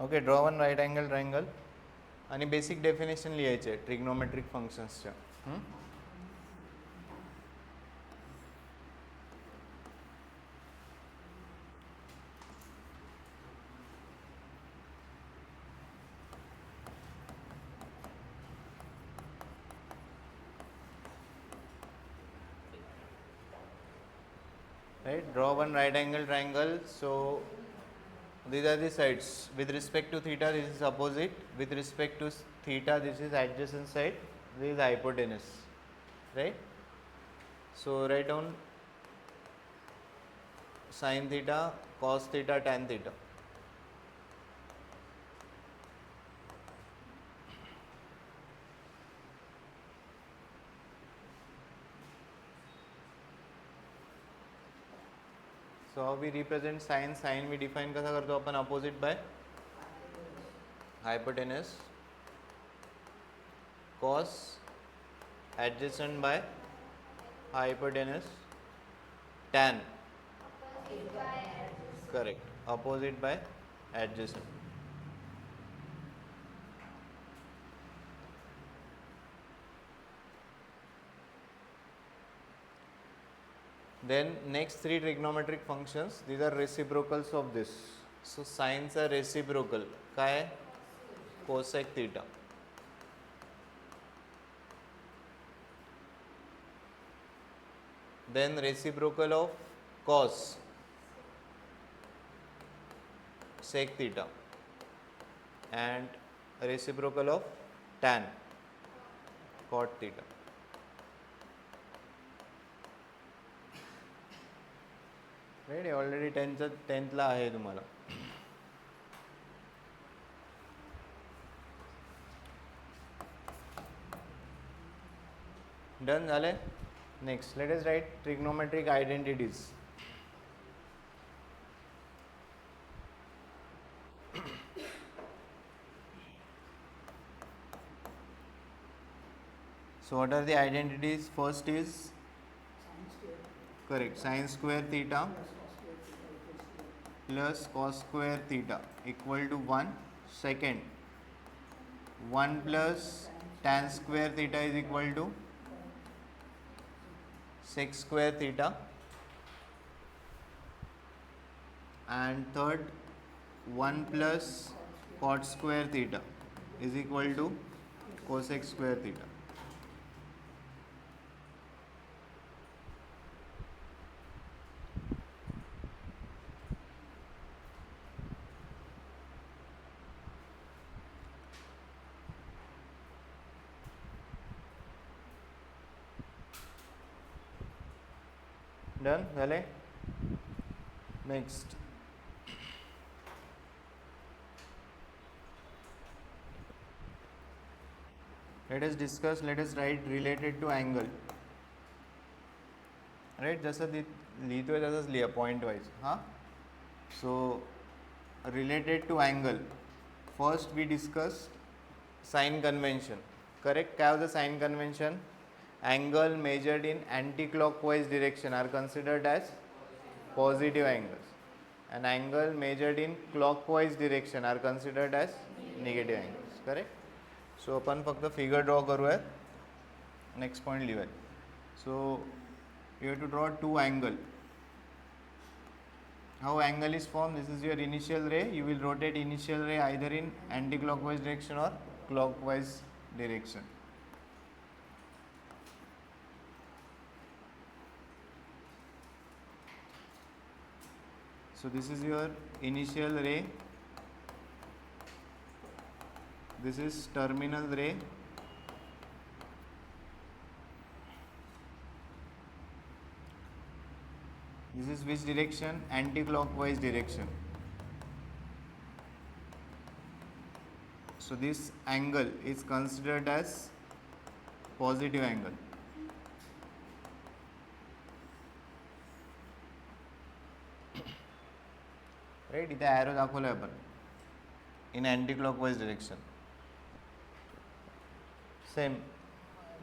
Okay, draw one right angle triangle आणि basic definition लिहायचे trigonometric फंक्शन्सच्या. Right, draw one right angle triangle. So these are the sides. With respect to theta, this is opposite. With respect to theta, this is adjacent side. This is hypotenuse. Right. So write down sin theta, cos theta, tan theta. So how we represent sin? Sin we define कसा करतो आपण opposite by hypotenuse, cos adjacent by hypotenuse, tan correct opposite by adjacent. Then next three trigonometric functions, these are reciprocals of this. So sines are reciprocal. काय? Cosec theta. Then reciprocal of cos, sec theta, and reciprocal of tan, cot theta. Right, already टेन्थला आहे तुम्हाला. Done झाले. Next let us write trigonometric identities. So what are the identities? First is correct, sin square theta plus cos square theta equal to 1. Second, 1 plus tan square theta is equal to sec square theta. And third, 1 plus cot square theta is equal to cosec square theta. Done झाले. नेक्स्ट let us discuss, let us write related to angle. Right, जसं लिहितोय तसंच लिहा point wise. हां, so related to angle. First we discuss sine convention. Correct, काय होतं sine convention? Angle measured in anti-clockwise direction are considered as positive angles, and angle measured in clockwise direction are considered as negative angles. Correct. So आपण फक्त figure draw करूयात. Next point लिहूयात. So you have to draw two angle. How angle is formed? This is your initial ray. You will rotate initial ray either in anti-clockwise direction or clockwise direction. So this is your initial ray, this is terminal ray, this is which direction? Anti-clockwise direction. So this angle is considered as positive angle. Right, इथे arrow दाखवलं आहे आपण in anticlockwise direction. Same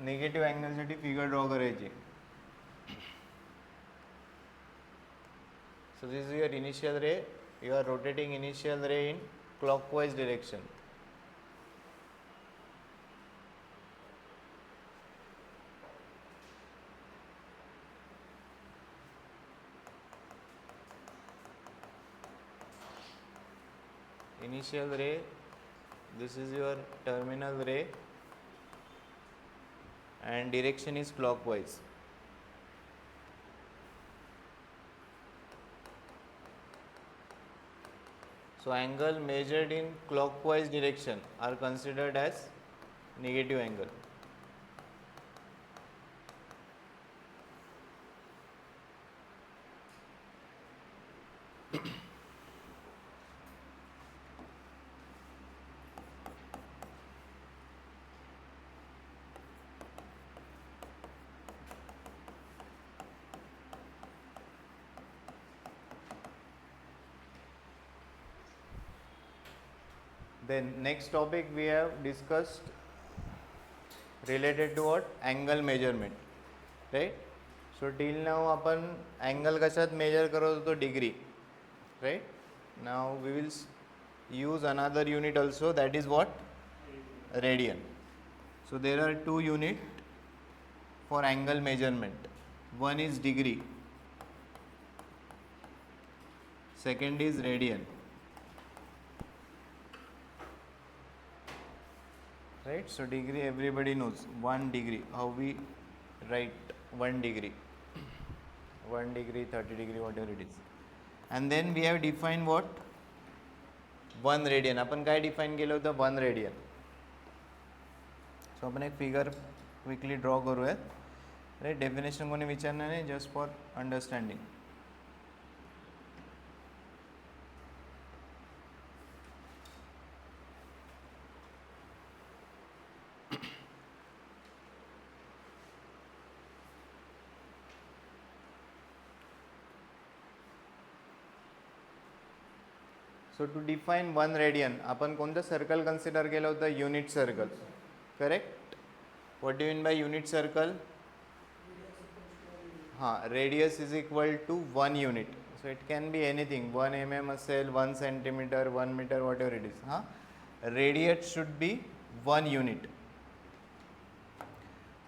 negative अँगलसाठी figure draw करायची. So this is your initial ray. You are rotating initial ray in clockwise direction. Initial ray, this is your terminal ray, and direction is clockwise. So angle measured in clockwise direction are considered as negative angle. Then next topic we have discussed related to what? Angle measurement, right? So till now आपण angle कशात measure करत होतो? Degree, right? Now we will use another unit also, that is what? Radian. So there are two units for angle measurement. One is degree, second is radian. Right? So degree everybody knows, 1 degree. How we write 1 degree? 1 degree, 30 degree, whatever it is. And then we have defined what? 1 radian. आपण काय define केलं होतं? 1 radian. So आपण एक figure quickly draw करूयात. Right? Definition कोणी विचारणार नाही, just for understanding. So to define 1 radian, आपण कोणतं सर्कल कन्सिडर केलं होतं? Unit circle, correct? What do mean by unit circle? हां, radius is equal to 1 unit. So it can be anything, 1 mm असेल, 1 centimetre, 1 metre, whatever it is. हां, radius should be 1 unit.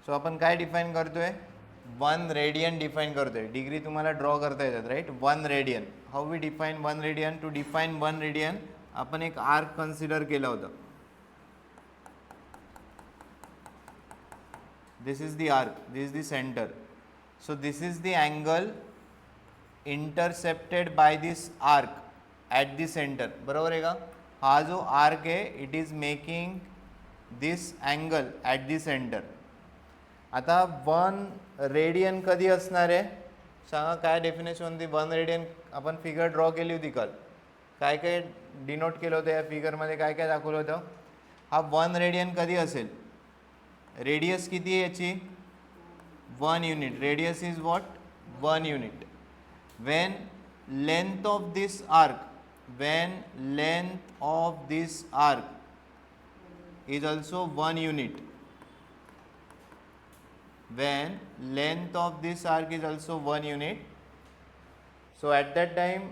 So आपण काय define करतोय? 1 radian define करतोय. Degree तुम्हाला draw करता येतात, right? 1 radian. How we define 1 radian? To define 1 radian आपण एक आर्क कन्सिडर केला होता. This is the arc, this is the centre. So this is the angle intercepted by this arc at the centre. बरोबर आहे का? हा जो arc आहे, it is making this angle at the centre. आता 1 radian कधी असणार आहे? सांगा काय डेफिनेशन होती 1 रेडियन? आपण फिगर ड्रॉ केली होती काल. काय काय डिनोट केलं होतं या फिगरमध्ये? काय काय दाखवलं होतं? हा 1 रेडियन कधी असेल? रेडियस किती आहे याची? 1 unit. Radius is what? 1 unit. Wien length of this arc, Wien length of this arc is also 1 unit, when length of this arc is also 1 unit, so at that time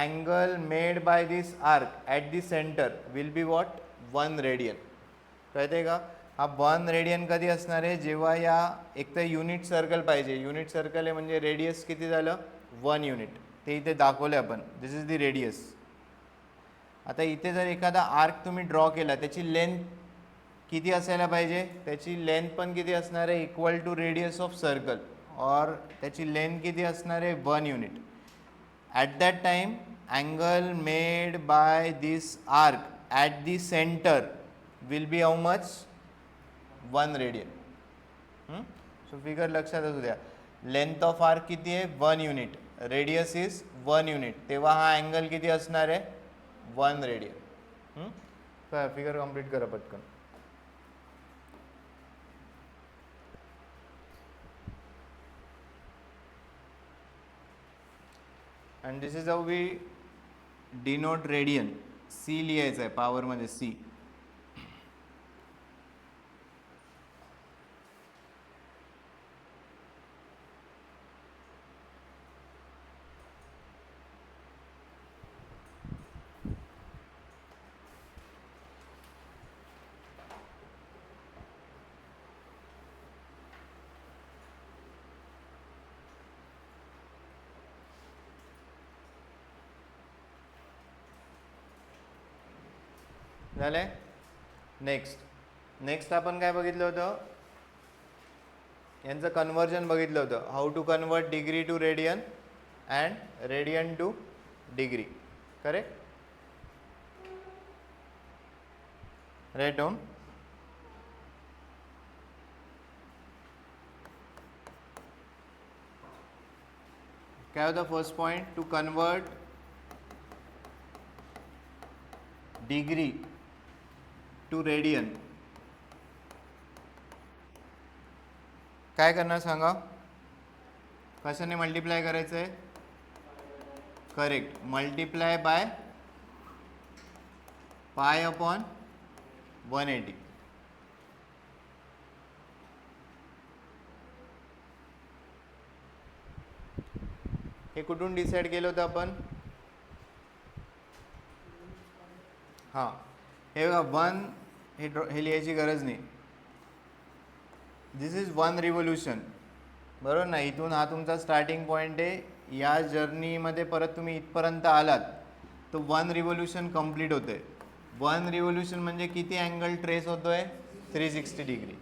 angle made by this arc at the center will be what? 1 radian. कळते का? हा 1 radian कधी असणार आहे? जेव्हा या एक तर युनिट सर्कल पाहिजे. युनिट सर्कल आहे म्हणजे रेडियस किती झालं? 1 युनिट. ते इथे दाखवले आपण. दिस इज द रेडियस. आता इथे जर एखादा आर्क तुम्ही ड्रॉ केला, त्याची लेंथ किती असायला पाहिजे? त्याची लेंथ पण किती असणार आहे? Equal to radius of circle. और त्याची लेंथ किती असणार आहे? 1 unit. At that time angle made by this arc at the centre will be how much? 1 radian. So figure लक्षात असू द्या. लेंथ ऑफ आर्क किती आहे? 1 युनिट. Radius is 1 unit. तेव्हा हा अँगल किती असणार आहे? 1 रेडियन. फिगर कंप्लीट करा पटकन. and this is how we denote radian. C लिहायचं आहे पॉवर मध्ये, C. झालं. नेक्स्ट आपण काय बघितलं होतं, यांचं कन्वर्जन बघितलं होतं. How to convert degree to radian and radian to degree. Correct. Write down. काय होता first point, to convert degree to radian. काय करणार सांगा, कशाने मल्टिप्लाय करायचं आहे. Correct, multiply by pi upon 180. हे कुठून डिसाईड केलं होतं आपण. हां, हे बघा 1, हे लिहायची गरज नाही. दिस इज 1 रिव्होल्यूशन, बरोबर ना. इथून हा तुमचा स्टार्टिंग पॉईंट आहे. या जर्नीमध्ये परत तुम्ही इथपर्यंत आलात तर 1 रिव्होल्यूशन कंप्लीट होतं आहे. 1 रिव्होल्यूशन म्हणजे किती अँगल ट्रेस होतो आहे, 360 डिग्री.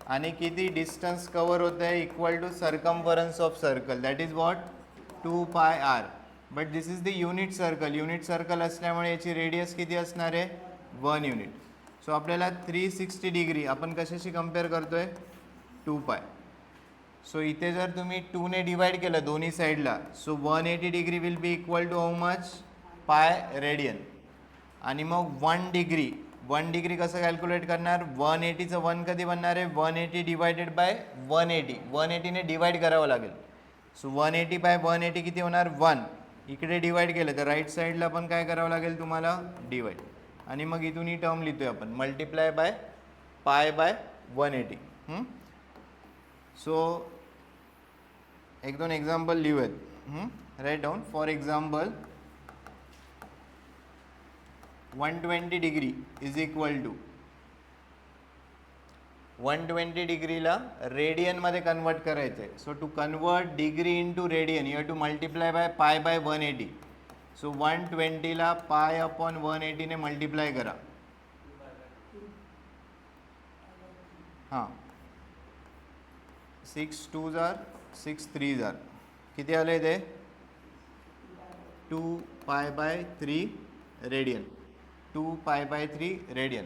आणि किती डिस्टन्स कवर होतं आहे, equal to circumference of circle, that is what 2πr. But this is the unit circle. Unit circle असल्यामुळे याची रेडियस किती असणार आहे, 1 युनिट. सो आपल्याला 360 डिग्री आपण कशाशी कम्पेअर करतोय, 2π. सो इथे जर तुम्ही 2 ने डिवाइड केलं दोन्ही साईडला, so 180 degree will be equal to how much, pi radian. आणि मग 1 डिग्री कसं कॅल्क्युलेट करणार, 180चं 1 कधी बनणार आहे, 180 डिवायडेड बाय 180. 180ने डिवाइड करावं लागेल. सो 180 बाय 180 किती होणार, 1. इकडे डिवाइड केलं तर राईट साईडला पण काय करावं लागेल तुम्हाला, डिवाइड. आणि मग इथून ही टर्म लिहितोय आपण, multiply by pi by 180. So एक दोन एक्झाम्पल लिहूयात. Right down. For example 120 degree is equal to, 120 डिग्रीला रेडियनमध्ये कन्वर्ट करायचं आहे. So to convert degree into radian you have to multiply by pi by 180. So 120ला पाय अपॉन 180ने मल्टिप्लाय करा. हां, 6 2 जार 6 3 जार किती आले ते, 2π/3 रेडियन. 2π/3 रेडियन.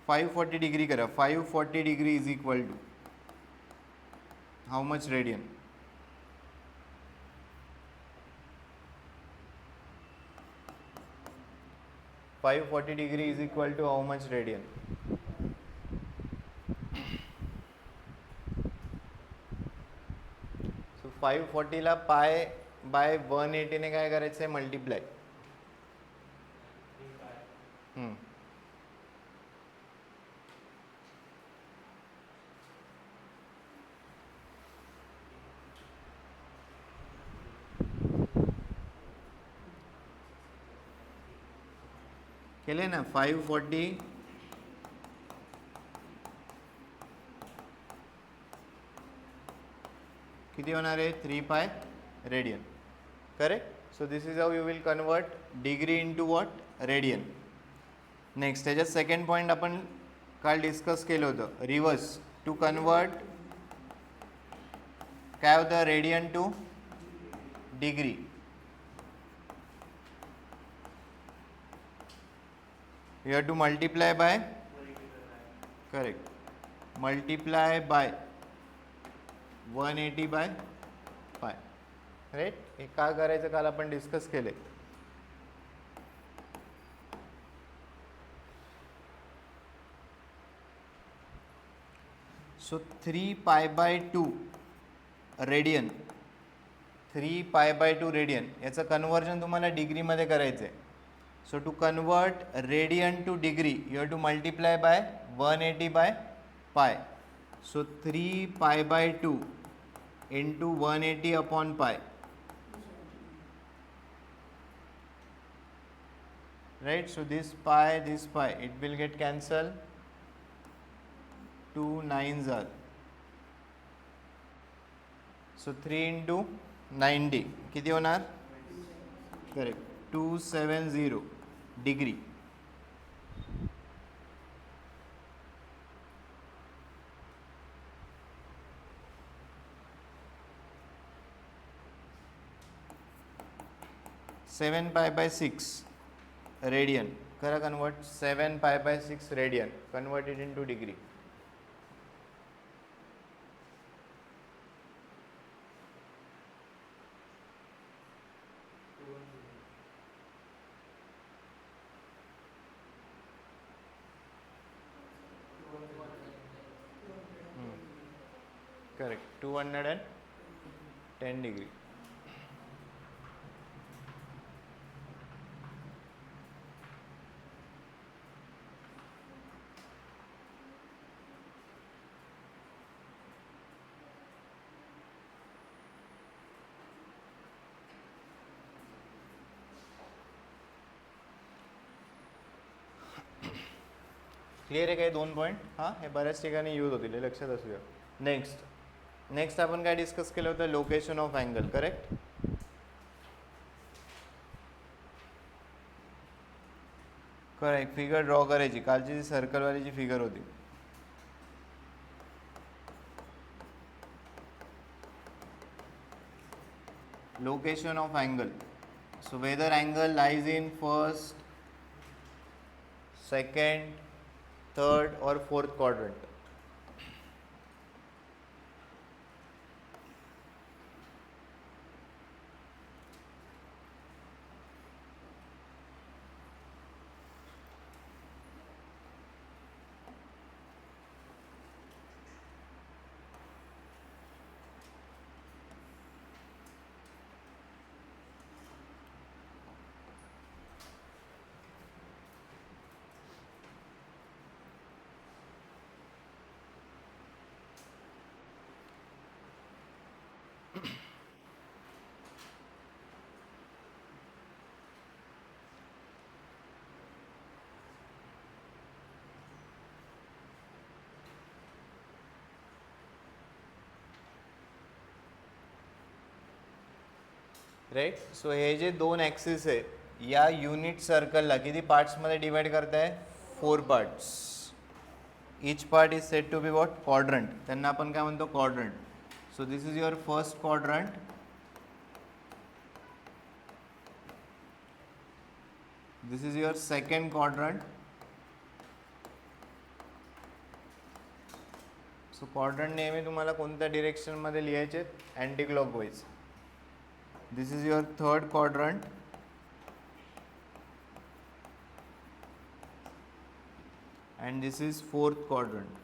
540 डिग्री करा. 540 degree is equal to how much radian, 540 degree is equal to how much radian. So 540ला pi by 180ने काय करायचं आहे, मल्टिप्लाय. केले ना. 540 किती होणार आहे, 3π radian. Correct. So this is how you will convert degree into what, radian. Next त्याच्यात सेकंड पॉईंट आपण काल डिस्कस केलं होतं, रिव्हर्स. टू कन्वर्ट काय होतं, radian to degree. You have to multiply by, correct, multiply by 180 by pi. Right. हे का करायचं काल आपण डिस्कस केले. सो 3π/2 रेडियन, 3π/2 रेडियन याचं कन्वर्जन तुम्हाला डिग्रीमध्ये करायचं आहे. So to convert radian to degree, you have to multiply by 180 by pi. So 3π/2 into 180 upon pi. Right? So this pi, it will get cancelled. 2 9s are. So 3 into 90 किती होणार, correct 270 degree. Seven pi by 6 radian. Convert 7 pi by 6 radian. Convert it into degree. Correct. 210 degree. Clear आहे काय 2 point? हां, हे बऱ्याच ठिकाणी use होतील, हे लक्षात असू द्या. नेक्स्ट आपण काय डिस्कस केलं होतं? Location of angle. Correct. Correct. Figure draw करायची. कालची जी सर्कलवालीची फिगर होती. Location of angle. So whether angle lies in first, second, third और फोर्थ quadrant. राईट. सो हे जे 2 ॲक्सिस आहे या युनिट सर्कलला किती पार्ट्समध्ये डिवाइड करताय? 4 parts. Each part is set to be what? Quadrant. त्यांना आपण काय म्हणतो? Quadrant. So this is your first quadrant. This is your second quadrant. So quadrant नेहमी तुम्हाला कोणत्या डिरेक्शनमध्ये लिहायचे? Anti clockwise. This is your third quadrant. And this is fourth quadrant.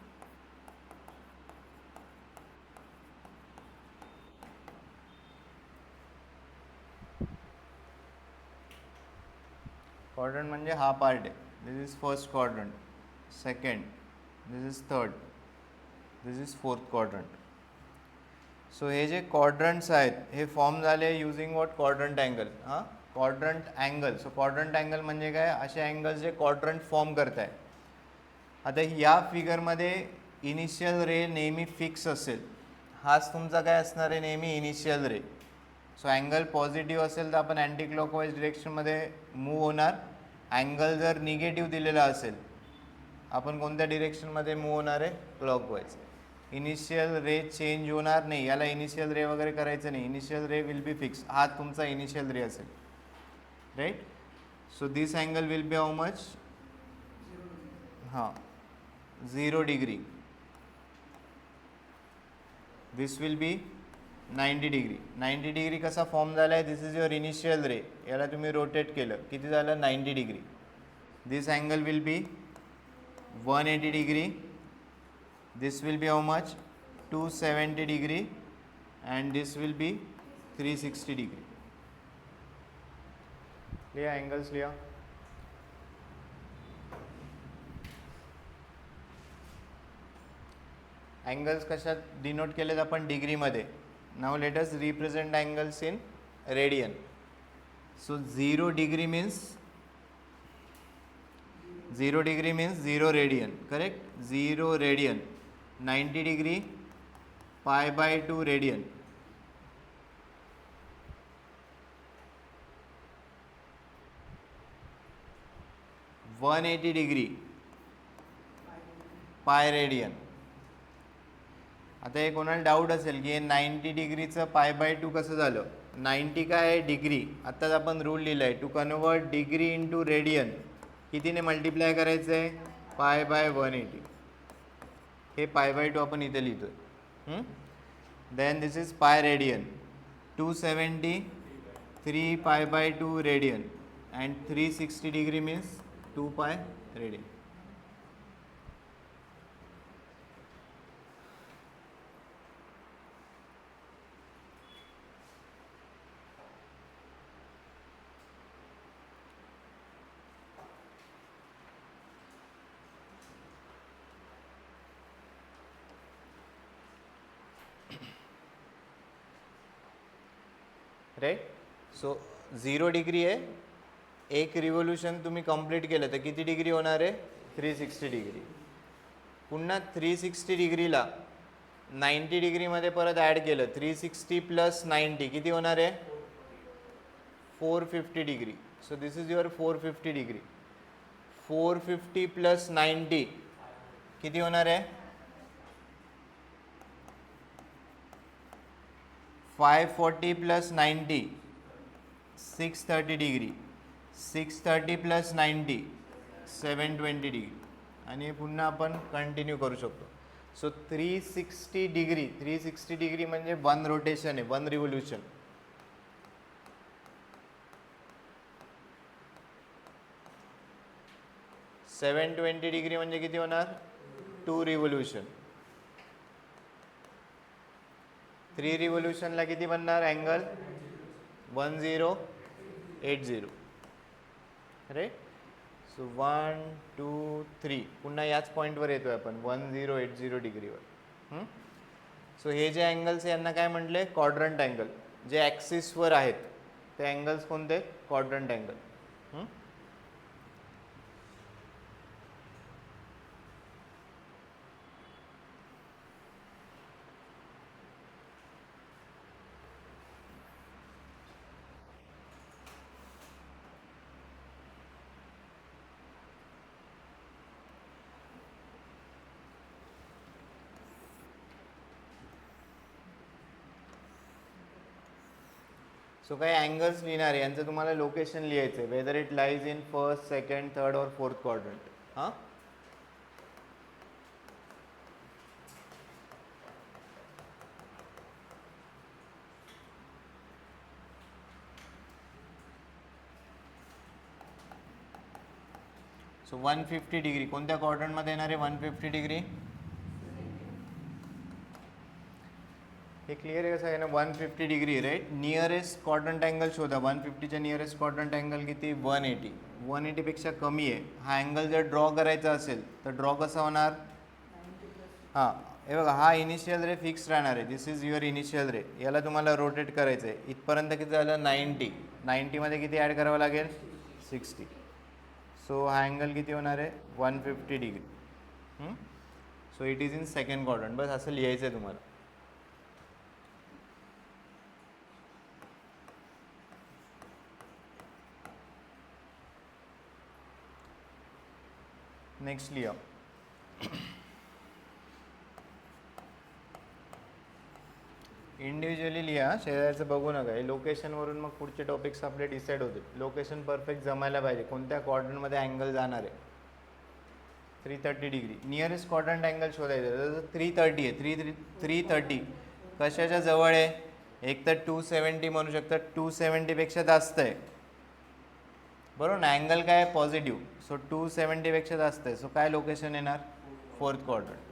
Quadrant म्हणजे हा पार्ट आहे. This is first quadrant, second, this is third, this is fourth quadrant. So हे जे क्वाड्रंट्स आहेत हे फॉर्म झाले युजिंग वॉट? Quadrant angle. हां, quadrant angle. So quadrant angle म्हणजे काय? असे अँगल्स जे क्वाड्रंट फॉर्म करत आहे. आता या फिगरमध्ये इनिशियल रे नेहमी फिक्स असेल. हाच तुमचा काय असणार आहे? नेहमी इनिशियल रे. सो अँगल पॉझिटिव्ह असेल तर आपण अँटी क्लॉकवाईज डिरेक्शनमध्ये मूव्ह होणार. अँगल जर निगेटिव्ह दिलेला असेल आपण कोणत्या डिरेक्शनमध्ये मूव्ह होणार आहे? क्लॉकवाईज. इनिशियल रे चेंज होणार नाही. याला इनिशियल रे वगैरे करायचं नाही. Initial ray will be fix. हा तुमचा इनिशियल रे असेल. Right. So this angle will be how much? हां, 0 degree. This will be 90 degree. 90 degree कसा फॉर्म झाला आहे? This is your initial ray. याला तुम्ही रोटेट केलं किती झालं? 90 degree. This angle will be 180 degree. This will be how much? 270 degree. And this will be 360 degree. लिहा angles लिहा. Angles कशात डिनोट केलेत आपण? डिग्रीमध्ये. Now let us represent angles in radian. So 0 degree means 0 radian. Correct? 0 radian. 90 degree, pi by 2 radian. 180 degree pi radian. आता हे कोणाला doubt असेल की हे 90 डिग्रीचं पाय बाय 2 कसं झालं. 90 काय आहे डिग्री. आत्ताच आपण रूल लिहिला आहे to convert degree into radian कितीने मल्टिप्लाय करायचं आहे पाय बाय 180. हे पाय बाय 2 आपण इथे लिहितो. Then this is pi radian 270 3 pi by 2 radian and 360 degree means 2 pi radian. Right. So 0 degree आहे. एक रिव्होल्यूशन तुम्ही कंप्लीट केलं तर किती डिग्री होणार आहे 360 डिग्री. पुन्हा 360 डिग्रीला 90 डिग्रीमध्ये परत ॲड केलं 360 प्लस 90 किती होणार आहे 450 degree. So this is your 450 degree. 450 plus 90 किती होणार आहे 540 प्लस 90 630 डिग्री. 630 plus 90 720 degree. आणि पुन्हा आपण कंटिन्यू करू शकतो. सो 360 डिग्री म्हणजे 1 रोटेशन आहे 1 रिव्होल्यूशन. $720 डिग्री म्हणजे किती होणार 2 रिव्होल्यूशन. 3 रिव्होल्यूशनला किती बनणार अँगल 1080. राईट. सो 1 2 3 पुन्हा याच पॉईंटवर येतोय आपण 1080 डिग्रीवर. सो हे जे अँगल्स आहे यांना काय म्हटले क्वाड्रंट अँगल. जे ॲक्सिसवर आहेत ते अँगल्स कोणते क्वाड्रंट अँगल. सो काही अँगल्स लिहिणार आहे यांचं तुम्हाला लोकेशन लिहायचं आहे whether it lies in first second third और फोर्थ क्वाड्रंट. हां. सो 150 डिग्री कोणत्या क्वाड्रंटमध्ये येणार आहे 150 डिग्री. हे क्लिअर आहे कसं आहे ना 150 degree right. Nearest quadrant angle शोधा. 150च्या नियरेस्ट क्वाड्रंट अँगल किती 180. 180 पेक्षा कमी आहे. हा अँगल जर ड्रॉ करायचा असेल तर ड्रॉ कसा होणार. हां हे बघा हा इनिशियल रे फिक्स राहणार आहे. This is your initial ray. याला तुम्हाला रोटेट करायचं आहे. इथपर्यंत किती झालं 90. 90मध्ये किती ॲड करावं लागेल 60. सो हा अँगल किती होणार आहे 150 degree. So it is in second quadrant. बस असं लिहायचं आहे तुम्हाला. नेक्स्ट लिहा. इंडिव्हिज्युअली लिहा. शेजारचं बघू नका. हे लोकेशनवरून मग पुढचे टॉपिक्स आपले डिसाईड होते. लोकेशन परफेक्ट जमायला पाहिजे. कोणत्या क्वाड्रंटमध्ये अँगल जाणार आहे 330 डिग्री. नियरेस्ट क्वाड्रंट अँगल शोधायचं. जसं 330 आहे 330 कशाच्या जवळ आहे. एक तर 270 म्हणू शकतात. 270पेक्षा जास्त आहे बरोबर ना. अँगल काय आहे पॉझिटिव्ह. सो 270पेक्षा जास्त आहे. सो काय लोकेशन येणार fourth quadrant.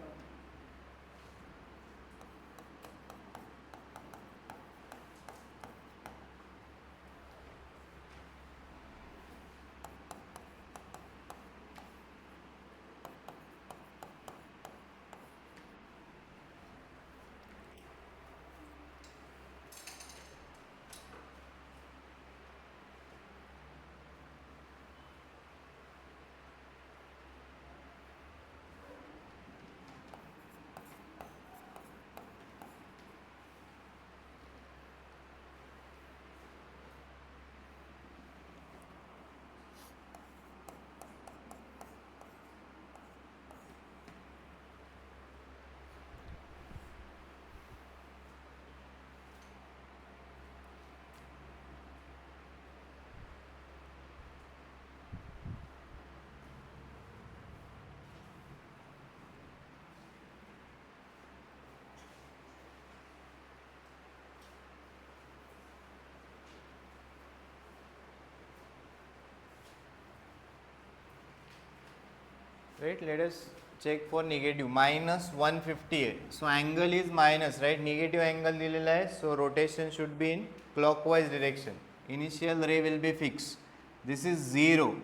right? Let us check for negative. minus 158. So angle is minus, right? Negative angle दिलेला आहे. So rotation should be in clockwise direction. Initial ray will be fixed. This is 0.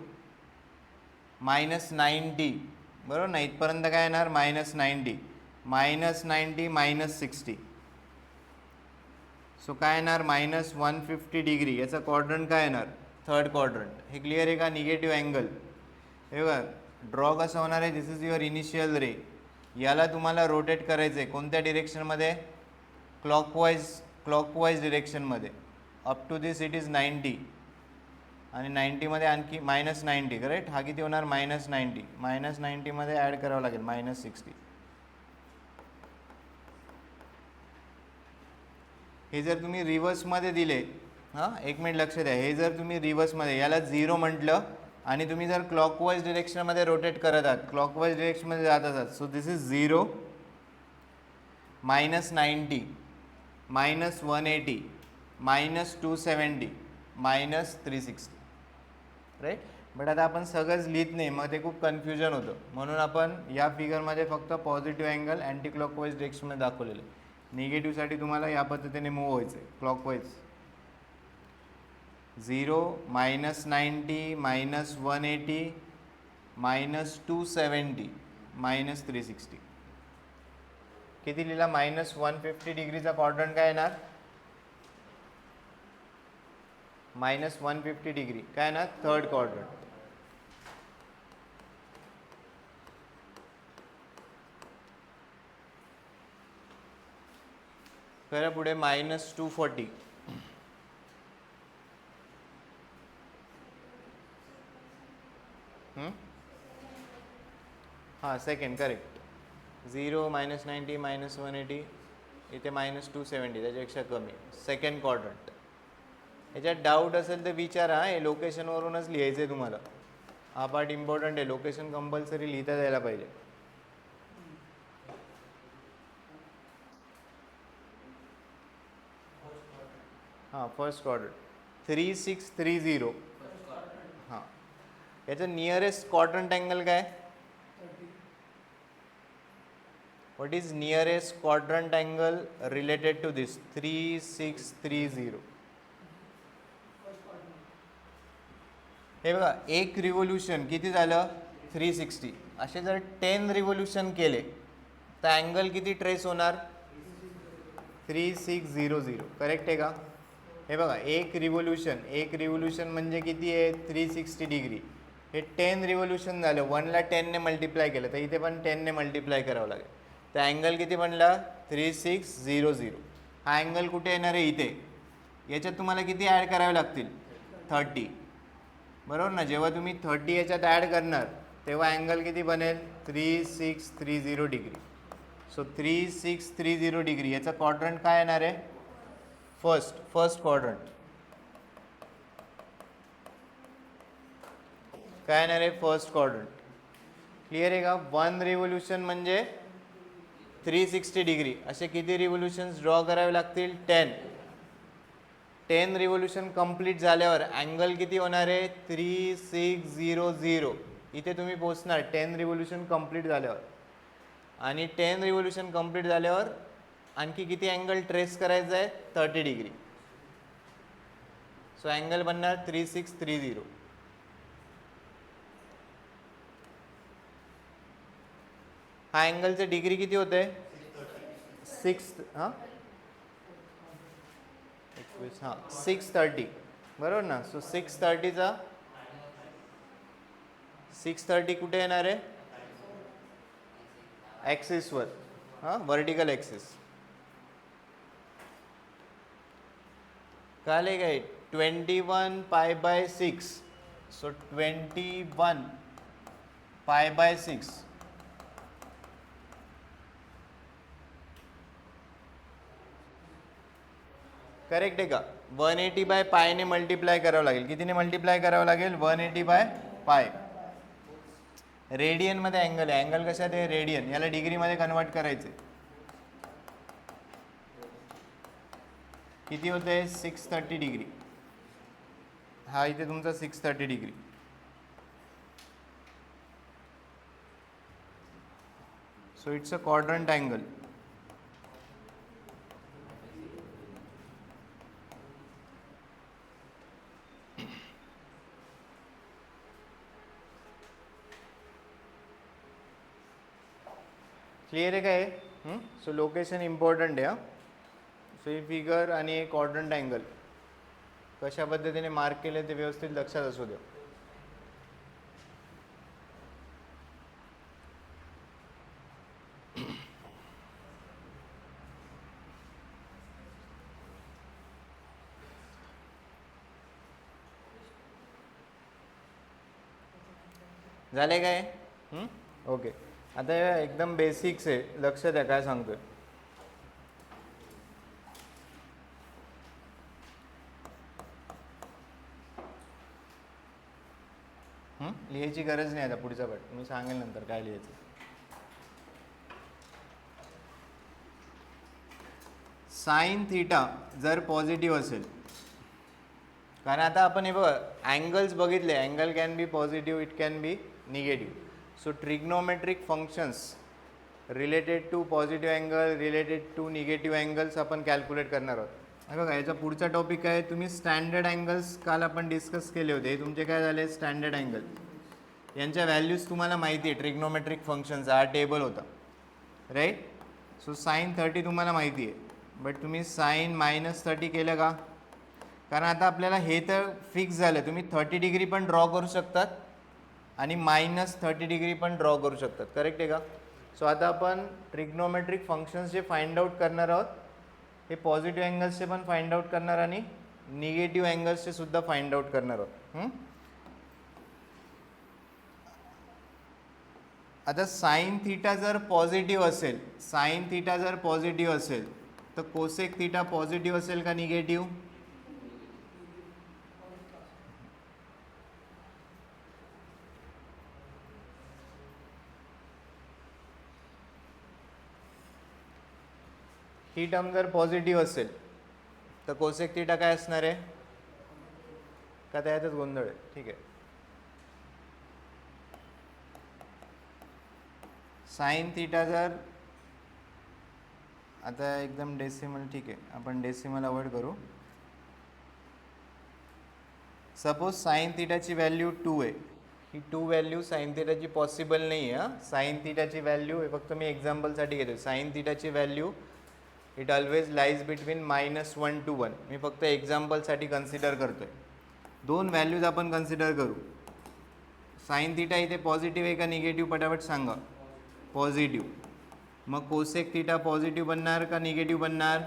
minus 90. बरोबर ना, इथपर्यंत काय येणार? minus 90. minus 90 minus 60. So काय येणार? minus 150 degree. याचा क्वाड्रंट काय येणार? Third quadrant. हे क्लिअर आहे का? निगेटिव्ह अँगल हे बघा ड्रॉ कसं होणार आहे? This is your initial ray. याला तुम्हाला रोटेट करायचं आहे कोणत्या डिरेक्शनमध्ये? क्लॉकवाईज डिरेक्शनमध्ये. Up to this it is 90 आणि 90मध्ये आणखी minus 90. करेक्ट? हा किती होणार? minus 90. minus 90मध्ये ॲड करावं लागेल minus 60. हे जर तुम्ही रिव्हर्समध्ये दिले, हां एक मिनिट लक्ष द्या, हे जर तुम्ही रिव्हर्समध्ये याला 0 म्हटलं आणि तुम्ही जर क्लॉकवाईज डिरेक्शनमध्ये रोटेट करत आहात, क्लॉकवाईज डिरेक्शनमध्ये जात आहात, so this is 0, minus 90, minus 180, minus 270, minus 360. Right? But आता आपण सगळंच लिहित नाही, मग ते खूप कन्फ्युजन होतं. म्हणून आपण या फिगरमध्ये फक्त पॉझिटिव्ह अँगल अँटी क्लॉकवाईज डिरेक्शनमध्ये दाखवलेलं आहे. निगेटिव्हसाठी तुम्हाला या पद्धतीने मूव्ह व्हायचं आहे clockwise. 0, minus 90, minus 180, minus 270, minus 360. किती लिहिला? minus 150 डिग्रीचा क्वाड्रंट काय येणार? minus 150 डिग्री काय येणार? Third quadrant. करा पुढे minus 240. हां सेकंड करेक्ट. 0, minus 90, minus 180, इथे minus 270, त्याच्यापेक्षा कमी. Second quadrant. याच्यात डाऊट असेल तर विचारा. हे लोकेशनवरूनच लिहायचं आहे तुम्हाला. हा पार्ट इम्पॉर्टंट आहे. लोकेशन कंपल्सरी लिहिता जायला पाहिजे. हां फर्स्ट क्वाड्रंट 3630. हां याचं नियरेस्ट क्वाड्रंट अँगल काय? What is nearest quadrant angle related to this? 3630. हे बघा एक रिव्होल्यूशन किती झालं? 360. असे जर 10 रिव्होल्यूशन केले तर अँगल किती ट्रेस होणार? 3600. करेक्ट आहे का? हे बघा एक रिव्होल्यूशन म्हणजे किती आहे? 360 डिग्री. हे 10 रिव्होल्यूशन झालं. 1ला 10ने मल्टिप्लाय केलं तर इथे पण 10ने मल्टिप्लाय करावं लागेल. तर अँगल किती बनला? 3600. हा अँगल कुठे येणार आहे? इथे. याच्यात तुम्हाला किती ॲड करावे लागतील? 30. बरोबर ना? जेव्हा तुम्ही 30 याच्यात ॲड करणार तेव्हा अँगल किती बनेल? 3630 डिग्री. सो 3630 डिग्री याचा क्वाड्रंट काय येणार आहे? First quadrant. काय येणार आहे? First quadrant. क्लिअर आहे का? 1 रिव्होल्यूशन म्हणजे 360 डिग्री. असे किती रिव्होल्यूशन्स ड्रॉ करावे लागतील? 10 रिव्होल्यूशन कंप्लीट झाल्यावर अँगल किती होणार आहे? 3600. इथे तुम्ही पोहोचणार 10 रिव्होल्यूशन कंप्लीट झाल्यावर. आणि 10 रिव्होल्यूशन कंप्लीट झाल्यावर आणखी किती अँगल ट्रेस करायचा आहे? 30 डिग्री. सो अँगल बनणार 3630. हा अँगलचे डिग्री किती होते? 630. बरोबर ना? सो 630 कुठे येणार आहे? ॲक्सिसवर. Vertical axis. कळले काय? 21 π/6. सो 21 π/6. करेक्ट आहे का? 180/π ने मल्टिप्लाय करावं लागेल. कितीने मल्टिप्लाय करावं लागेल? 180/π. रेडियनमध्ये अँगल आहे. अँगल कशात आहे? रेडियन. याला डिग्रीमध्ये कन्वर्ट करायचे. किती होते? 630 डिग्री. हा इथे तुमचा 630 degree. So it's a quadrant angle. Clear आहे काय? सो लोकेशन इम्पॉर्टंट आहे. सो ही फिगर आणि एक क्वाड्रंट अँगल कशा पद्धतीने मार्क केले ते व्यवस्थित लक्षात असू द्या. झाले काय? ओके. आता एकदम बेसिक्स आहे, लक्ष द्या काय सांगतोय. लिहायची गरज नाही आता पुढचा पाठ, मी सांगेल नंतर काय लिहायचं. साइन थीटा जर पॉझिटिव्ह असेल, कारण आता आपण हे बघा अँगल्स बघितले, angle can be positive, it can be negative. So trigonometric functions related to positive angle, related to negative angles आपण कॅल्क्युलेट करणार आहोत. हे बघा याचा पुढचा टॉपिक आहे, तुम्ही स्टँडर्ड अँगल्स काल आपण डिस्कस केले होते, तुमचे काय झाले स्टँडर्ड अँगल, यांच्या व्हॅल्यूज तुम्हाला माहिती आहे. ट्रिग्नोमेट्रिक फंक्शनचा हा टेबल होता, राईट. सो साइन 30 तुम्हाला माहिती आहे, बट तुम्ही साइन -30 केलं का? कारण आता आपल्याला हे तर फिक्स झालं, तुम्ही 30 डिग्री पण ड्रॉ करू शकतात आणि -30 डिग्री पण ड्रॉ करू शकतात, करेक्ट आहे का? सो आता आपण ट्रिग्नोमेट्रिक फंक्शन्स जे फाइंड आउट करणार आहोत, हे पॉझिटिव्ह अँगल्सचे पण फाइंड आउट करणार आणि निगेटिव्ह अँगल्सचे सुद्धा फाइंड आउट करणार आहोत. आता साइन थीटा जर पॉझिटिव्ह असेल, साइन थीटा जर पॉझिटिव्ह असेल तर कोसेक थीटा पॉझिटिव्ह असेल का निगेटिव्ह? ही टर्म जर पॉझिटिव्ह असेल तर कोसेक थीटा काय असणार आहे? का त्यातच गोंधळ आहे? ठीक आहे. साइन थीटा जर, आता एकदम डेसिमल, ठीक आहे आपण डेसिमल अवॉइड करू. सपोज साइन थीटाची व्हॅल्यू 2 आहे, ही 2 व्हॅल्यू साइन थीटाची पॉसिबल नाही आहे. साइन थीटाची व्हॅल्यू, हे फक्त मी एक्झाम्पलसाठी घेतो, साइन थीटाची value it always lies between -1 to 1. मी फक्त एक्झाम्पलसाठी कन्सिडर करतोय. 2 व्हॅल्यूज आपण कन्सिडर करू. साइन थीटा इथे पॉझिटिव्ह आहे का निगेटिव्ह? पटापट सांगा. पॉझिटिव्ह. मग कोसेक थीटा पॉझिटिव्ह बनणार का निगेटिव्ह बनणार?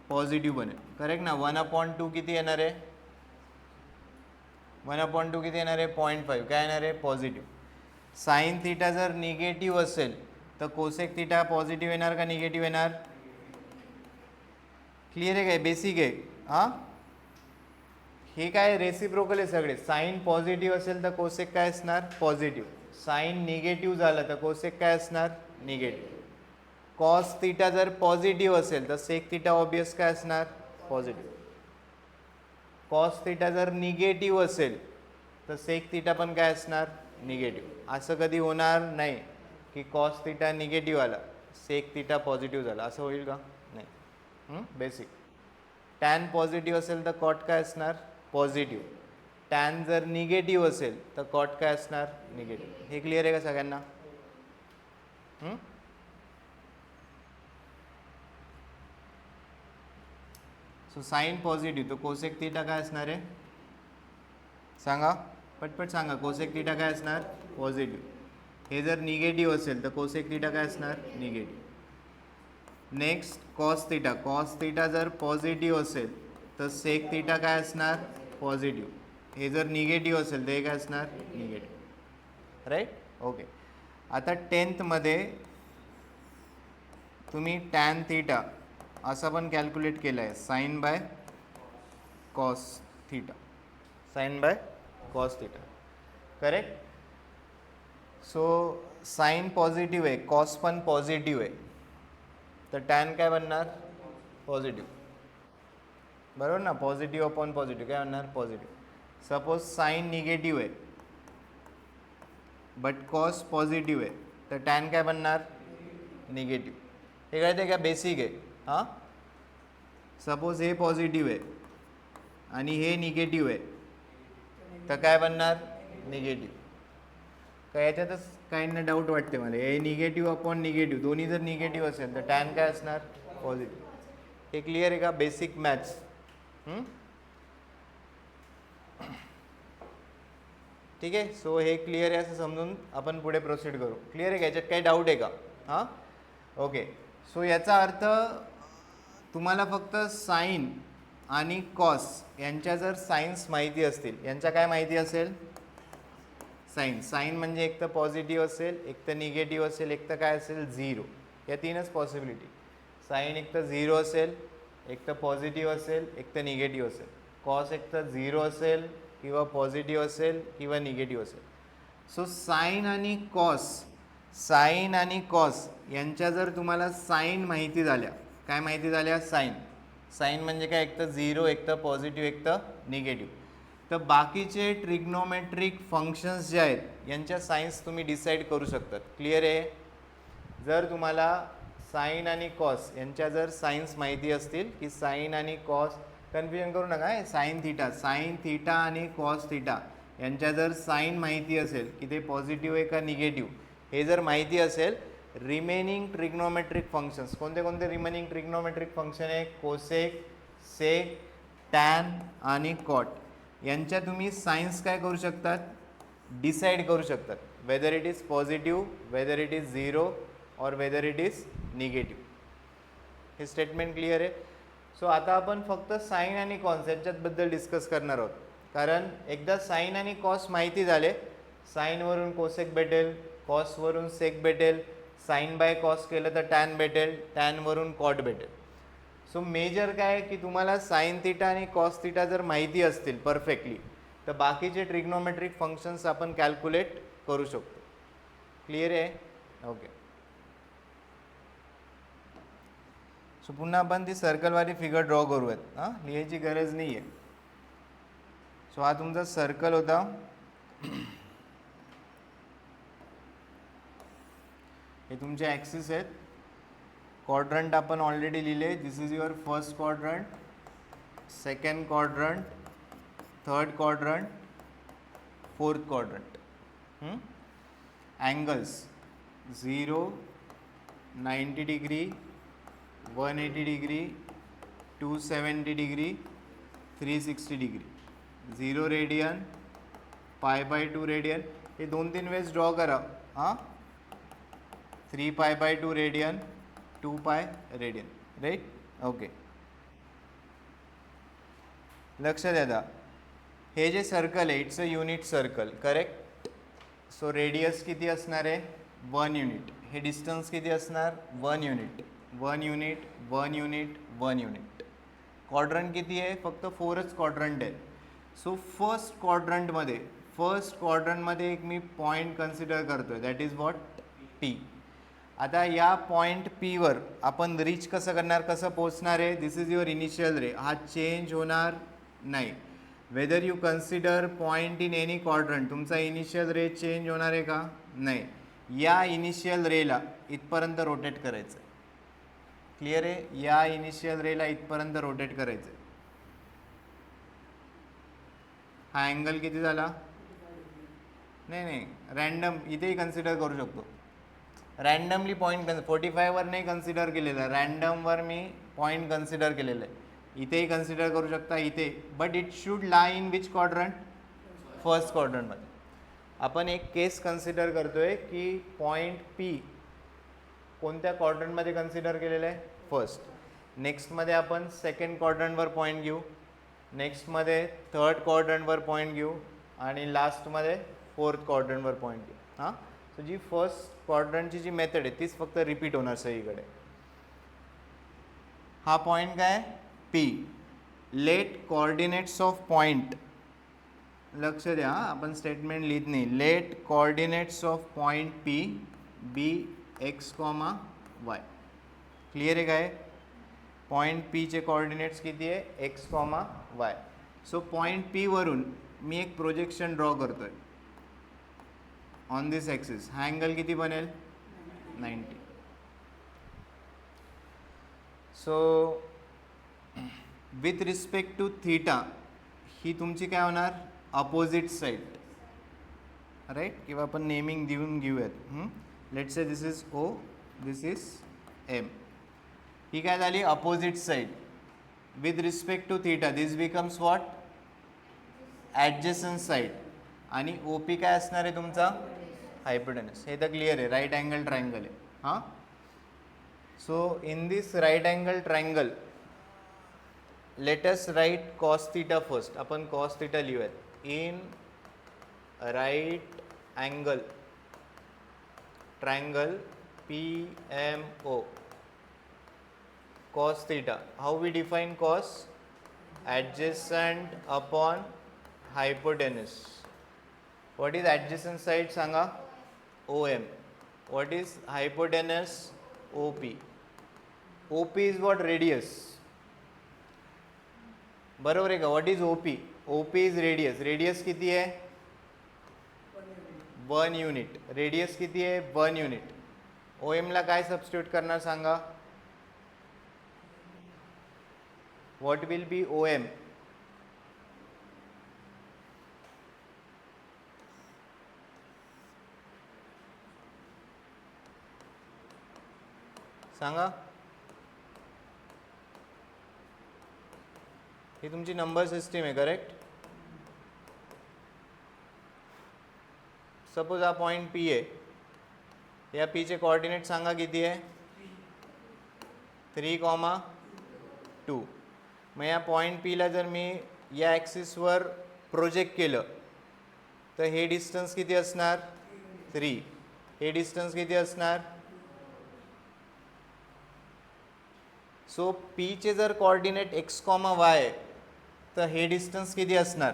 पॉझिटिव्ह बनेल, करेक्ट ना. 1/2 किती येणार आहे? 1/2 किती येणार आहे? 0.5. काय येणार आहे? पॉझिटिव्ह. साइन थीटा जर निगेटिव्ह असेल तर कोसेक थीटा पॉझिटिव्ह येणार का निगेटिव्ह येणार? क्लिअर आहे काय? बेसिक आहे. हां, हे काय रेसिप्रोकल आहे सगळे. साइन पॉझिटिव्ह असेल तर कोसेक काय असणार? पॉझिटिव्ह. साइन निगेटिव्ह झालं तर कोसेक काय असणार? निगेटिव्ह. कॉस थीटा जर पॉझिटिव्ह असेल तर सेक थीटा ऑब्वियस काय असणार? पॉझिटिव्ह. कॉस थीटा जर निगेटिव्ह असेल तर सेक थीटा पण काय असणार? निगेटिव्ह. असं कधी होणार नाही की कॉस थीटा निगेटिव्ह आला, सेक थीटा पॉझिटिव्ह झाला, असं होईल का? नाही. बेसिक. टॅन पॉझिटिव्ह असेल तर कॉट काय असणार? पॉझिटिव्ह. टॅन जर निगेटिव्ह असेल तर कॉट काय असणार? निगेटिव्ह. हे क्लिअर आहे का सगळ्यांना? सो साइन पॉझिटिव्ह तर कोसेक थीटा काय असणार आहे? सांगा पटपट सांगा. कोसेक थीटा काय असणार? पॉझिटिव्ह. हे जर निगेटिव्ह असेल तर कोसेक थीटा काय असणार? Negative. Next cos theta. Cos theta जर पॉझिटिव्ह असेल तर सेक थीटा काय असणार? पॉझिटिव्ह. हे जर निगेटिव्ह असेल तर हे काय असणार? Negative, right. ओके. आता 10th मध्ये तुम्ही टॅन थीटा असं पण कॅल्क्युलेट केलं आहे, sine by cos theta. Sine by cos theta, correct. So sine positive आहे, कॉस पण पॉझिटिव्ह आहे, तर टॅन काय बनणार? पॉझिटिव्ह, बरोबर ना. पॉझिटिव्ह अपॉन पॉझिटिव्ह काय बनणार? पॉझिटिव्ह. सपोज साइन निगेटिव्ह आहे बट कॉस पॉझिटिव्ह आहे तर टॅन काय बनणार? निगेटिव्ह. हे कळते का? बेसिक आहे. हां, सपोज हे पॉझिटिव्ह आहे आणि हे निगेटिव्ह आहे, तर काय बनणार? निगेटिव्ह. काय याच्यातच काहींना डाऊट वाटते मला, हे निगेटिव्ह अपॉन निगेटिव्ह, दोन्ही जर निगेटिव्ह असेल तर टॅन काय असणार? पॉझिटिव्ह. हे क्लिअर आहे का? Basic maths. ठीक आहे. सो हे क्लिअर आहे असं समजून आपण पुढे प्रोसीड करू. क्लिअर आहे का? याच्यात काही डाऊट आहे का? हां, ओके. सो याचा अर्थ तुम्हाला फक्त साईन आणि कॉस यांच्या जर साईन्स माहिती असतील, यांच्या काय माहिती असेल? साईन. साईन म्हणजे एक तर पॉझिटिव्ह असेल, एक तर निगेटिव्ह असेल, एक तर काय असेल? झिरो. या तीनच पॉसिबिलिटी. साईन एक तर झिरो असेल, एक तर पॉझिटिव्ह असेल, एक तर निगेटिव्ह असेल. कॉस एक तर झिरो असेल किंवा पॉझिटिव्ह असेल किंवा निगेटिव्ह असेल. सो साईन आणि कॉस यांच्या जर तुम्हाला साईन माहिती झाल्या, काय माहिती झाल्या? साईन. साईन म्हणजे काय? एक तर झिरो, एक तर पॉझिटिव्ह, एक तर निगेटिव्ह. तर बाकीचे ट्रिग्नोमेट्रिक फंक्शन्स जे आहेत यांच्या साईन्स तुम्ही डिसाईड करू शकतात. क्लिअर आहे? जर तुम्हाला साईन आणि कॉस यांच्या जर साईन्स माहिती असतील, की साईन आणि कॉस, कन्फ्युजन करू नका, साईन थिटा आणि कॉस थिटा यांच्या जर साईन माहिती असेल की ते पॉझिटिव्ह आहे का निगेटिव्ह, हे जर माहिती असेल, रिमेनिंग ट्रिग्नोमेट्रिक फंक्शन्स, कोणते कोणते रिमेनिंग ट्रिग्नोमेट्रिक फंक्शन आहे? कोसेक, सेक, टॅन आणि कॉट, यांच्या तुम्ही सायन्स काय करू शकतात? डिसाईड करू शकतात. Whether it is positive, whether it is zero और वेदर इट इज निगेटिव्ह. हे स्टेटमेंट क्लिअर आहे? सो आता आपण फक्त साईन आणि कॉस यांच्याबद्दल डिस्कस करणार आहोत. कारण एकदा साईन आणि कॉस माहिती झाले, साईनवरून कोसेक भेटेल, कॉसवरून सेक भेटेल, साईन बाय कॉस केलं तर टॅन भेटेल, टॅनवरून कॉट भेटेल. सो मेजर काय की तुम्हाला साईन थिटा आणि कॉस थिटा जर माहिती असतील परफेक्टली, तर बाकीचे ट्रिग्नोमेट्रिक फंक्शन्स आपण कॅल्क्युलेट करू शकतो. क्लिअर आहे? ओके. सो पुन्हा आपण ती सर्कलवाली फिगर ड्रॉ करूयात. हां, लिहायची गरज नाही आहे. सो हा तुमचा सर्कल होता. हे तुमचे ॲक्सिस आहेत. क्वाड्रंट आपण ऑलरेडी लिहिले. This is your first quadrant, second quadrant, third quadrant, fourth quadrant. Angles 0, 90 degree, 180 degree, 270 degree, 360 degree, 0 radian, π/2 radian. हे 2-3 वेळेस ड्रॉ करा. हां, 3π/2 रेडियन, 2π रेडियन, राईट? ओके. लक्ष द्या, हे जे सर्कल आहे it's a unit circle, correct? So radius किती असणार आहे? 1 युनिट. हे डिस्टन्स किती असणार? 1 unit, 1 unit, 1 unit, 1 unit. Quadrant किती आहे? फक्त 4च क्वाड्रंट आहे. सो फर्स्ट क्वाड्रंटमध्ये एक मी पॉईंट कन्सिडर करतोय, दॅट इज व्हॉट? पी. आता या पॉईंट पीवर आपण रीच कसं करणार, कसं पोचणार आहे? दिस इज युअर इनिशियल रे. हा चेंज होणार नाही. Whether you consider point in any quadrant, तुमचा इनिशियल रे चेंज होणार आहे का? नाही. या इनिशियल रेला इथपर्यंत रोटेट करायचं. क्लिअर आहे? या इनिशियल रेला इथपर्यंत रोटेट करायचं. हा अँगल किती झाला? नाही, रॅन्डम इथेही कन्सिडर करू शकतो. रॅन्डमली पॉईंट 45वर नाही कन्सिडर केलेलं आहे, रॅन्डमवर मी पॉईंट कन्सिडर केलेलं आहे. इथेही कन्सिडर करू शकता, इथे. But it should lie in which quadrant? First क्वाड्रंटमध्ये. आपण एक केस कन्सिडर करतोय की पॉईंट पी कोणत्या क्वाड्रंटमध्ये कन्सिडर केलेलं आहे? फर्स्ट. नेक्स्टमध्ये आपण सेकंड क्वाड्रंटवर पॉईंट घेऊ, नेक्स्टमध्ये थर्ड क्वाड्रंटवर पॉईंट घेऊ आणि लास्टमध्ये फोर्थ क्वाड्रंटवर पॉईंट घेऊ. हां, सो जी फर्स्ट क्वाड्रंटची जी मेथड आहे तीच फक्त रिपीट होणार सगळीकडे. हा पॉईंट काय? P. Let coordinates of point, लक्ष द्या, आपण स्टेटमेंट लिहित नाही. Let coordinates of point P be X, Y. Clear आहे काय? पॉईंट पीचे कोऑर्डिनेट्स किती आहे? X, Y. So point P वरून मी एक प्रोजेक्शन ड्रॉ करतोय ऑन दिस ॲक्सिस. हा अँगल किती बनेल? 90. So with respect to theta ही तुमची काय होणार अपोजिट साईड, राईट, किंवा आपण नेमिंग देऊन घेऊयात. Let's say this is O, this is M. ही काय झाली opposite side. With respect to theta this becomes what adjacent side. आणि ओ पी काय असणार आहे तुमचा हायपोटेनस. हे तर क्लिअर आहे, राईट अँगल ट्रायंगल आहे. हां, so in this right angle triangle let us write cos theta first. आपण कॉस थीटा लिहूयात. In right angle triangle PMO cos theta. How we define cos? Adjacent upon hypotenuse. What is adjacent side सांगा? OM. What is hypotenuse? OP. OP is what? Radius. बरोबर आहे का? What is OP? OP is radius. Radius किती आहे? 1 unit. Radius किती आहे? 1 unit. OM ला काय सबस्टिट्यूट करणार सांगा? What will be OM? सांगा. ही तुमची नंबर सिस्टीम आहे, करेक्ट. सपोज हा पॉइंट P आहे. या P चे कोऑर्डिनेट सांगा किती आहे? 3,2. मग या पॉइंट P ला जर मी या ॲक्सिसवर प्रोजेक्ट केलं तर हे डिस्टन्स किती असणार? 3. हे डिस्टन्स किती असणार? सो P चे जर कोऑर्डिनेट x, y तर हे डिस्टन्स किती असणार?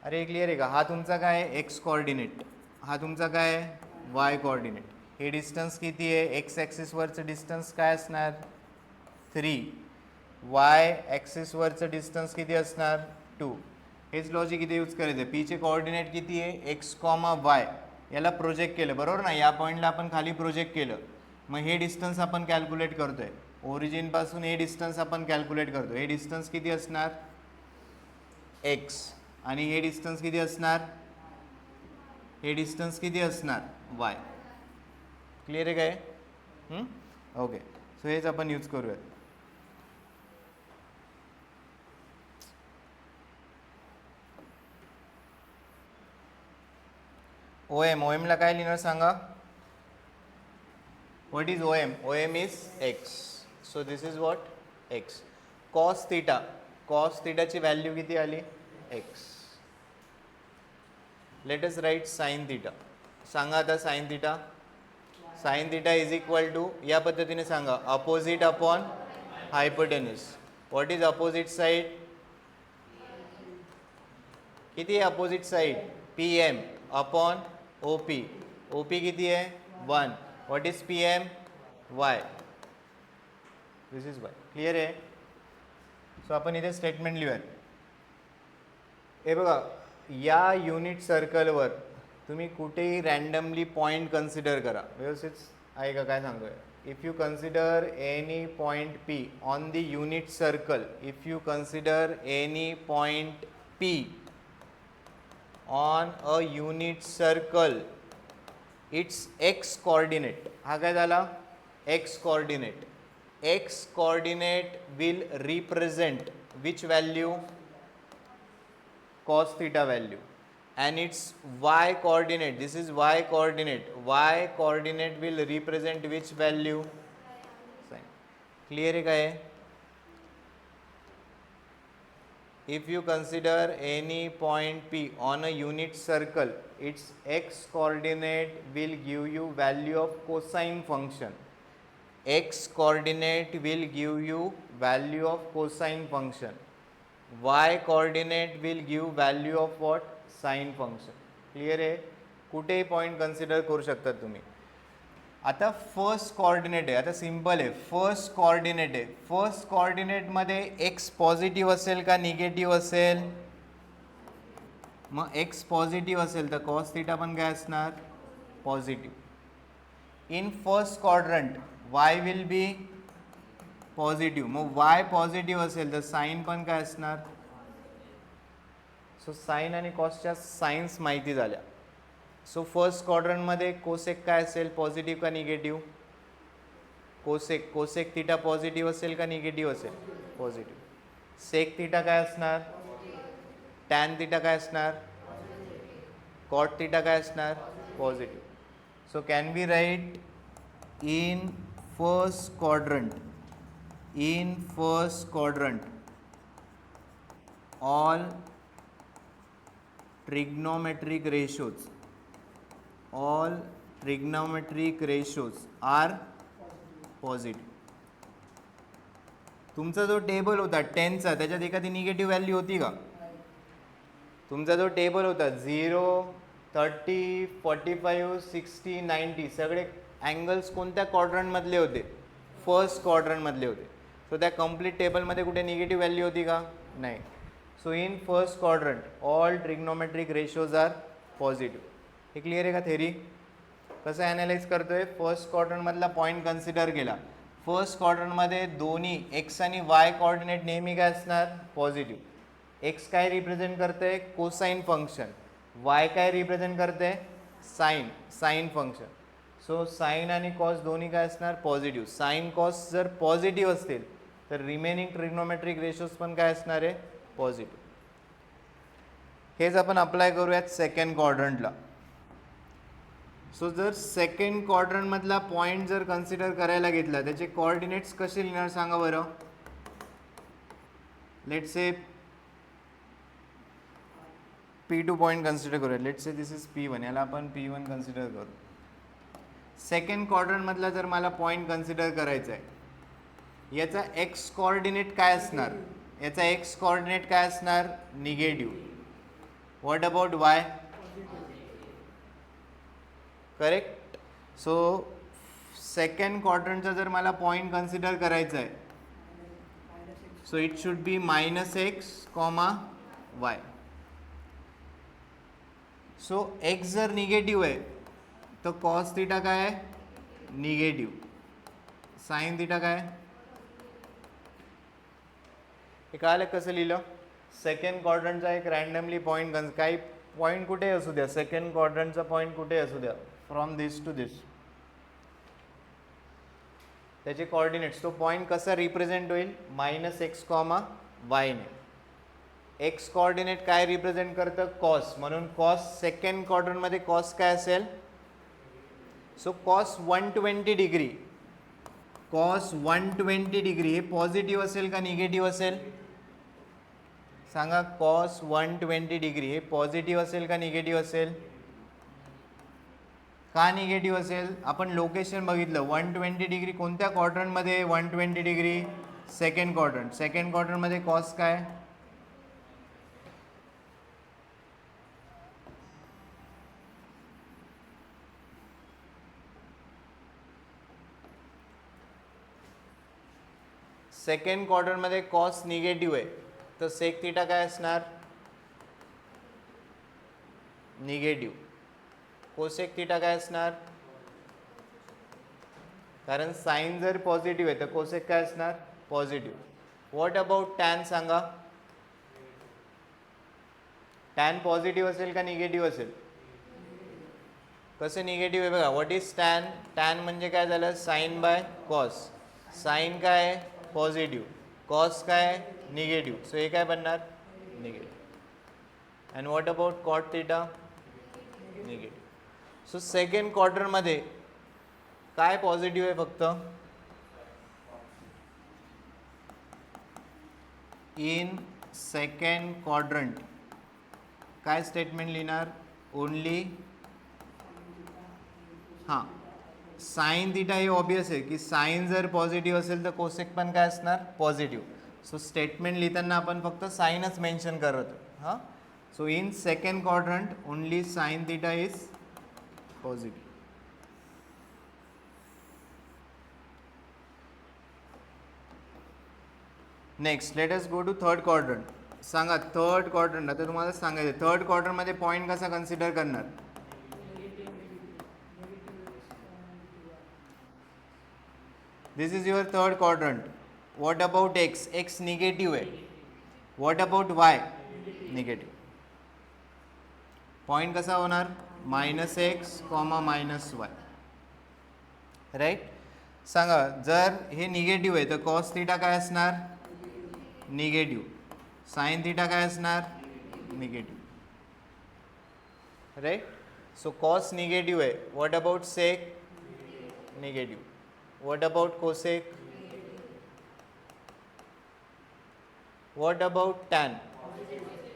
अरे क्लिअर आहे का? हा तुमचा काय आहे x कोऑर्डिनेट, हा तुमचा काय आहे y कोऑर्डिनेट. हे डिस्टन्स किती आहे? x ॲक्सिसवरचं डिस्टन्स काय असणार? 3. y ॲक्सिसवरचं डिस्टन्स किती असणार? 2. हेच लॉजिक इथे यूज करायचं आहे. P चे कोऑर्डिनेट किती आहे? x, y. याला प्रोजेक्ट केलं, बरोबर ना? या पॉईंटला आपण खाली प्रोजेक्ट केलं. मग हे डिस्टन्स आपण कॅल्क्युलेट करतोय. ओरिजिनपासून हे डिस्टन्स आपण कॅल्क्युलेट करतो. हे डिस्टन्स किती असणार? x. आणि हे डिस्टन्स किती असणार? हे डिस्टन्स किती असणार? y. क्लिअर आहे काय? ओके, सो हेच आपण यूज करूयात. OM ला काय लिहिणार सांगा? What is OM? OM is x. So this is what? x. Cos theta. Cos theta ची व्हॅल्यू किती आली? x. Let us write sin theta. सांगा आता sin theta. Sin theta is equal to, या पद्धतीने सांगा, opposite upon hypotenuse. What is opposite side? किती आहे opposite side? PM upon OP. OP किती आहे? 1. What is PM? Y. This is Y. Clear आहे? सो आपण इथे स्टेटमेंट लिहूयात. हे बघा, या युनिट सर्कलवर तुम्ही कुठेही रँडमली पॉईंट कन्सिडर करा. व्यवस्थित आहे का काय सांगतोय? If you consider any point P on the unit circle, if you consider any point P on a unit circle, it's x coordinate. हा काय झाला? x coordinate. x coordinate will represent which value? cos theta value. And its y coordinate, this is y coordinate. Y coordinate will represent which value? Sin. Clear है क्या है? If you consider any point P on a unit circle, its x coordinate will give you value of cosine function. X coordinate will give you value of cosine function. Y coordinate will give value of what? Sine function. Clear आहे? कुठेही point consider करू शकता तुम्ही. आता first coordinate आहे. आता simple आहे. First coordinate आहे. फर्स्ट कोऑर्डिनेटमध्ये x पॉझिटिव्ह असेल का निगेटिव्ह असेल? मग x पॉझिटिव्ह असेल तर cos थीटा पण काय असणार? Positive. In first quadrant Y will be positive. मग वाय पॉझिटिव्ह असेल तर साईन पण काय असणार. सो साईन आणि कॉसच्या साईन्स माहिती झाल्या. सो फर्स्ट क्वाड्रंटमध्ये कोसेक काय असेल, पॉझिटिव्ह का negative. Cosec cosec theta positive असेल का निगेटिव्ह असेल, पॉझिटिव्ह. सेक थिटा काय असणार, टॅन थिटा काय असणार, कॉट थिटा काय असणार, positive. So can be right in first quadrant all trigonometric ratios are positive. तुमचा जो टेबल होता 10चा त्याच्यात एखादी निगेटिव्ह व्हॅल्यू होती का. तुमचा जो टेबल होता 0, 30, 45, 60, 90 सगळे अँगल्स कोणत्या क्वाड्रंटमधले होते, फर्स्ट क्वाड्रंटमधले होते. सो त्या कम्प्लीट टेबलमध्ये कुठे निगेटिव्ह व्हॅल्यू होती का, नाही. So in first quadrant all trigonometric ratios are positive. हे क्लिअर आहे का थेरी. कसं ॲनालाइज करतोय, फर्स्ट क्वाड्रंटमधला पॉईंट कन्सिडर केला. फर्स्ट क्वाड्रंटमध्ये दोन्ही एक्स आणि वाय कॉर्डिनेट नेहमी काय असणार, पॉझिटिव्ह. एक्स काय रिप्रेझेंट करते, कोसाइन फंक्शन. वाय काय रिप्रेझेंट करते, साइन फंक्शन. सो साइन आणि कॉस दोन्ही काय असणार, पॉझिटिव्ह. साइन कॉस जर पॉझिटिव्ह असतील तर रिमेनिंग ट्रिग्नोमेट्रिक रेशोज पण काय असणार आहे, पॉझिटिव्ह. हेच आपण अप्लाय करूयात सेकंड क्वाड्रंटला. सो जर सेकंड क्वाड्रंटमधला पॉईंट जर कन्सिडर करायला घेतला त्याचे कोऑर्डिनेट्स कसे लिहिणार सांगा बरं. Let's say P2 point consider करूया. Let's say this is P1, याला आपण P1 कन्सिडर करू. सेकंड क्वाड्रंटमधला जर मला पॉईंट कन्सिडर करायचा आहे, याचा एक्स कोऑर्डिनेट काय असणार, याचा एक्स कोऑर्डिनेट काय असणार, negative. What about Y, correct. So second क्वाड्रंटचा जर मला पॉईंट कन्सिडर करायचा आहे, so it should be -x, y. सो एक्स जर निगेटिव्ह आहे तर कॉस थिटा काय आहे, निगेटिव्ह. साइन थिटा काय, हे कळालं कसं लिहिलं. सेकंड क्वाड्रंटचा एक रँडमली पॉईंट, काही पॉईंट कुठे असू द्या, सेकंड क्वाड्रंटचा पॉईंट कुठे असू द्या, फ्रॉम दिस टू दिस, त्याचे कोऑर्डिनेट्स, तो पॉईंट कसा रिप्रेझेंट होईल, -x, y ने. एक्स कोऑर्डिनेट काय रिप्रेझेंट करतं, कॉस. म्हणून कॉस सेकंड क्वाड्रंटमध्ये कॉस काय असेल, so cos 120 degree, cos 120 degree हे पॉझिटिव्ह असेल का निगेटिव्ह असेल, सांगा. कॉस 120 डिग्री हे पॉझिटिव्ह असेल का निगेटिव्ह असेल, का निगेटिव्ह असेल, आपण लोकेशन बघितलं. 120 डिग्री कोणत्या क्वाड्रंटमध्ये, 120 डिग्री सेकंड क्वाड्रंट. सेकंड क्वाड्रंटमध्ये कॉस काय, सेकंड क्वाड्रंटमध्ये कॉस निगेटिव्ह आहे तर सेक थिटा काय असणार, निगेटिव्ह. कोसेक थिटा काय असणार, कारण साइन जर पॉझिटिव्ह आहे तर कोसेक काय असणार, पॉझिटिव्ह. व्हॉट अबाउट टॅन सांगा. टॅन पॉझिटिव्ह असेल का निगेटिव्ह असेल, कसं निगेटिव्ह आहे बघा. व्हॉट इज टॅन, टॅन म्हणजे काय झालं, साइन बाय कॉस. साइन काय आहे, पॉझिटिव्ह. कॉस काय, निगेटिव्ह. सो हे काय बनणार, negative. And what about cot theta, negative. So second क्वाड्रंटमध्ये काय पॉझिटिव्ह आहे, फक्त इन सेकंड क्वाड्रंट काय स्टेटमेंट लिहिणार, ओनली, हां, साइन थिटा हे ऑब्वियस आहे की साइन जर पॉझिटिव्ह असेल तर कोसेक पण काय असणार, पॉझिटिव्ह. सो स्टेटमेंट लिहिताना आपण फक्त साइनच मेन्शन करत. हां, so in second quadrant only sine theta is positive. Next let us go to third quadrant. सांगा थर्ड क्वाड्रंट, आता तुम्हाला सांगायचं थर्ड क्वाड्रंटमध्ये पॉईंट कसा कन्सिडर करणार. This is your third quadrant. What about X? X negative आहे. What about Y? Negative. Point कसा होणार? -x, -y. राईट. सांगा, जर हे निगेटिव्ह आहे तर कॉस थिटा काय असणार? निगेटिव्ह. साइन थिटा काय असणार? Negative. Right. So cos negative आहे. What about sec? Negative. What about cosec? What about tan?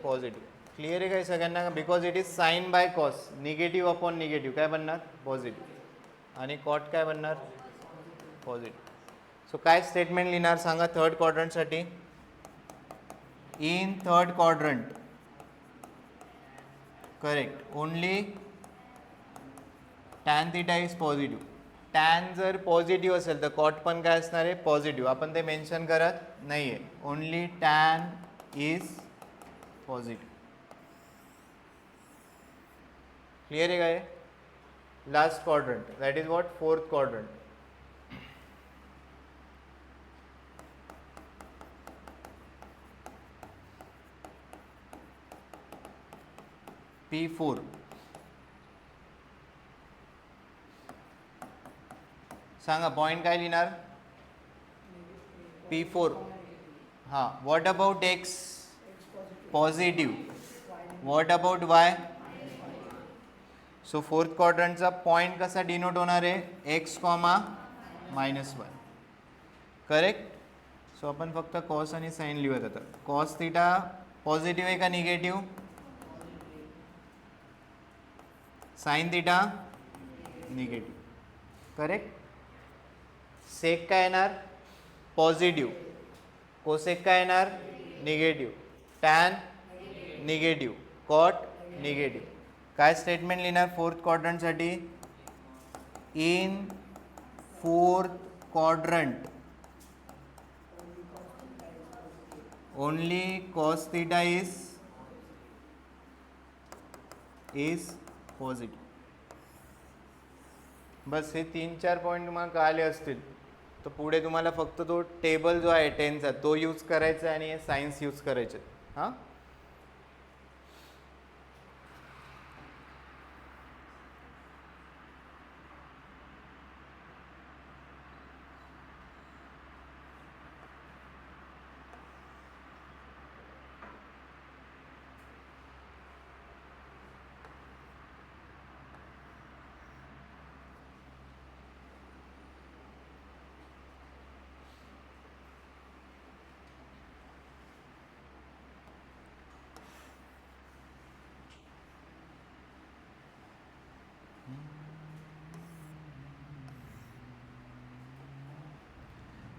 Positive. Clear आहे काय सगळ्यांना? Because it is sine by cos. Negative upon negative काय बनणार? पॉझिटिव्ह. आणि कॉट काय बनणार? पॉझिटिव्ह. सो काय स्टेटमेंट लिहिणार सांगा थर्ड क्वाड्रंटसाठी? In third quadrant, correct, only tan theta is positive. Tan जर पॉझिटिव्ह असेल तर कॉट पण काय असणार आहे? पॉझिटिव्ह. आपण ते मेन्शन करत नाही आहे. Only tan is positive. Clear आहे काय? Last quadrant, that is what? Fourth quadrant. P4. सांगा पॉइंट काय लिहिणार? P4. हां. What about x? Positive. What about y? So fourth क्वाड्रंटचा पॉइंट कसा डिनोट होणार आहे? x, -y. करेक्ट. सो आपण फक्त कॉस आणि साइन लिहूयात आता. कॉस थिटा पॉझिटिव्ह आहे का negative? Sine theta negative. Correct. Sec काय येणार? पॉझिटिव्ह. कोसेक काय येणार? Negative. Tan negative. Cot negative. काय स्टेटमेंट लिहिणार फोर्थ क्वाड्रंटसाठी? In fourth quadrant only cos theta is positive. बस हे 3-4 पॉईंट तुम्हाला कळाले असतील. तर पुढे तुम्हाला फक्त तो टेबल जो आहे टेनचा तो यूज करायचा आहे आणि सायन्स यूज करायचे. हां.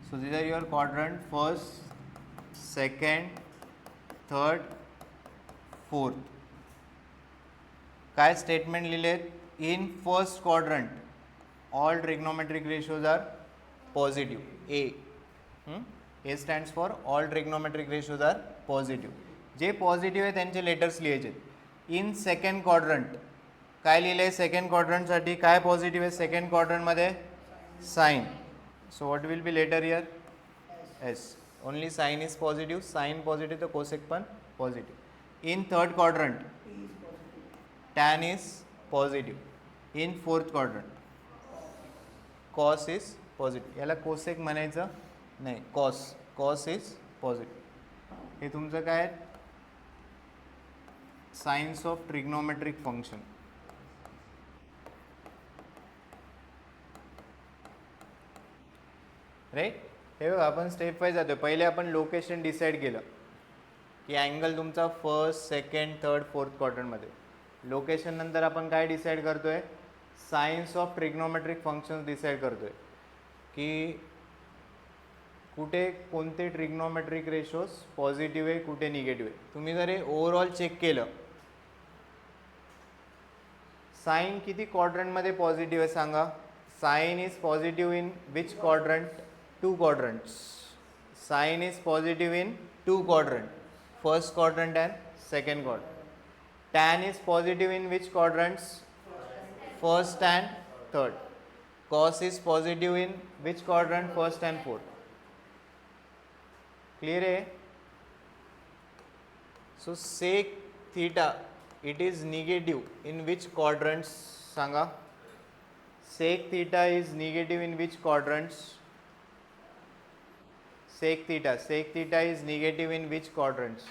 So these are your quadrant, first, second, third, fourth. काय स्टेटमेंट लिहिलेत? In first quadrant all trigonometric ratios are positive. A stands for all trigonometric ratios are positive. जे पॉझिटिव्ह आहे त्यांचे लेटर्स लिहायचे. इन सेकंड क्वाड्रंट काय लिहिलं आहे? Second क्वाड्रंटसाठी काय पॉझिटिव्ह आहे सेकंड क्वाड्रंटमध्ये? Sign. So what will be later here? S. Only sin is positive. Sin positive तो cosec पण positive. In third quadrant, tan is positive. In fourth quadrant, cos is positive. याला cosec म्हणायचं नाही, cos is positive. हे तुमचं काय? Science of trigonometric function. Right. हे बघा आपण स्टेप वाईज जातो. पहिले आपण लोकेशन डिसाईड केलं की अँगल तुमचा फर्स्ट, सेकंड, थर्ड, फोर्थ क्वाड्रंटमध्ये. लोकेशन नंतर आपण काय डिसाईड करतोय? Science of trigonometric functions decide करतोय की कुठे कोणते ट्रिग्नोमेट्रिक रेशोज पॉझिटिव्ह आहे, कुठे निगेटिव्ह आहे. तुम्ही जर हे ओव्हरऑल चेक केलं, साइन किती क्वाड्रंटमध्ये पॉझिटिव्ह आहे सांगा? Sine is positive in which quadrant? 2 quadrants. Sin is positive in 2 quadrant, first quadrant and second quadrant. Tan is positive in which quadrants? First and third. cos is positive in which quadrant? First and fourth. Clear है? So sec theta it is negative in which quadrants? सांगा. Sec theta is negative in which quadrants? Sec theta is negative in which quadrants?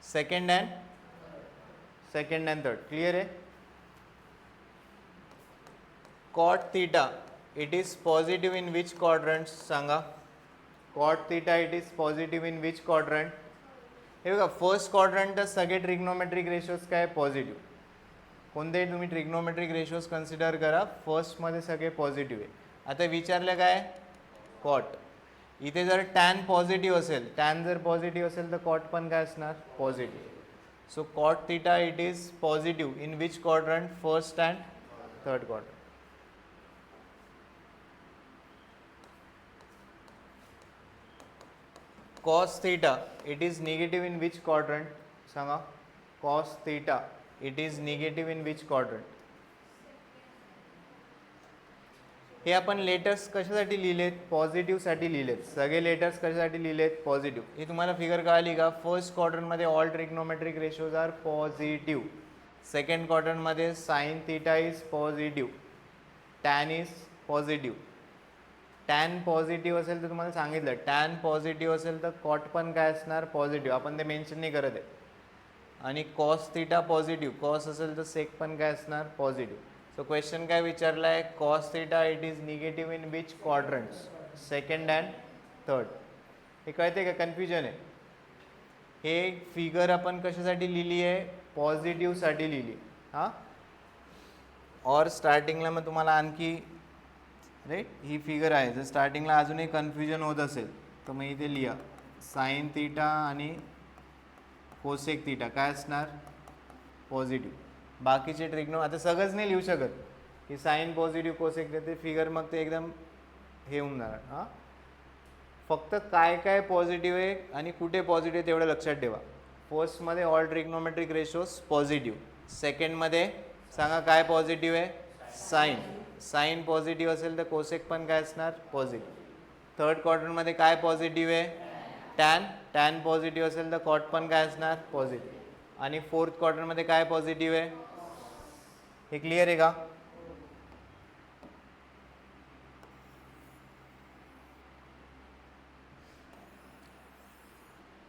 Second and third. Clear है? Cot theta it is positive in which quadrants? सांगा. Cot theta it is positive in which quadrant? हे बघा first quadrant सगळे trigonometric ratios काय positive. कोणतेही तुम्ही trigonometric ratios consider करा, फर्स्टमध्ये सगळे पॉझिटिव्ह आहे. आता विचारलं काय? कॉट. इथे जर टॅन पॉझिटिव्ह असेल, टॅन जर पॉझिटिव्ह असेल तर कॉट पण काय असणार? Positive. So cot theta it is positive in which quadrant? First and third quadrant. cos theta it is negative in which quadrant? सांगा. cos theta it is negative in which quadrant? हे आपण letters कशासाठी लिहिलेत? पॉझिटिव्हसाठी लिहिलेत. सगळे letters कशासाठी लिहिलेत? Positive. हे तुम्हाला figure कळाली का? फर्स्ट क्वाड्रंटमध्ये all trigonometric ratios are positive. Second क्वाड्रंटमध्ये sine theta is positive, tan is positive. Tan positive असेल तर तुम्हाला सांगितलं, टॅन पॉझिटिव्ह असेल तर कॉट पण काय असणार? पॉझिटिव्ह. आपण ते मेन्शन नाही करत आहे. आणि कॉस थीटा पॉझिटिव्ह, कॉस असेल तर सेक पण काय असणार? पॉझिटिव्ह. सो क्वेश्चन काय विचारला आहे? Cos theta it is negative in which quadrants? Second and third. हे कळते का? कन्फ्युजन आहे. हे फिगर आपण कशासाठी लिहिली आहे? पॉझिटिव्हसाठी लिहिली. हां, और स्टार्टिंगला मग तुम्हाला आणखी राईट ही फिगर आहे. जर स्टार्टिंगला अजूनही कन्फ्युजन होत असेल तर मग इथे लिहा साइन थीटा आणि कोसेक थीटा काय असणार? पॉझिटिव्ह. बाकीचे ट्रिग्नो आता सगळंच नाही लिहू शकत की साइन पॉझिटिव्ह कोसेक ते फिगर, मग ते एकदम हे होऊन जाणार. हां, फक्त काय काय पॉझिटिव्ह आहे आणि कुठे पॉझिटिव्ह आहे तेवढं लक्षात ठेवा. फर्स्टमध्ये ऑल ट्रिग्नोमेट्रिक रेशोज पॉझिटिव्ह. सेकंडमध्ये सांगा काय पॉझिटिव्ह आहे? साइन. साइन पॉझिटिव्ह असेल तर कोसेक पण काय असणार? पॉझिटिव्ह. थर्ड क्वाड्रंटमध्ये काय पॉझिटिव्ह आहे? टॅन. टॅन पॉझिटिव्ह असेल तर कॉट पण काय असणार? पॉझिटिव्ह. आणि फोर्थ क्वाड्रंटमध्ये काय पॉझिटिव्ह आहे? हे क्लिअर आहे का?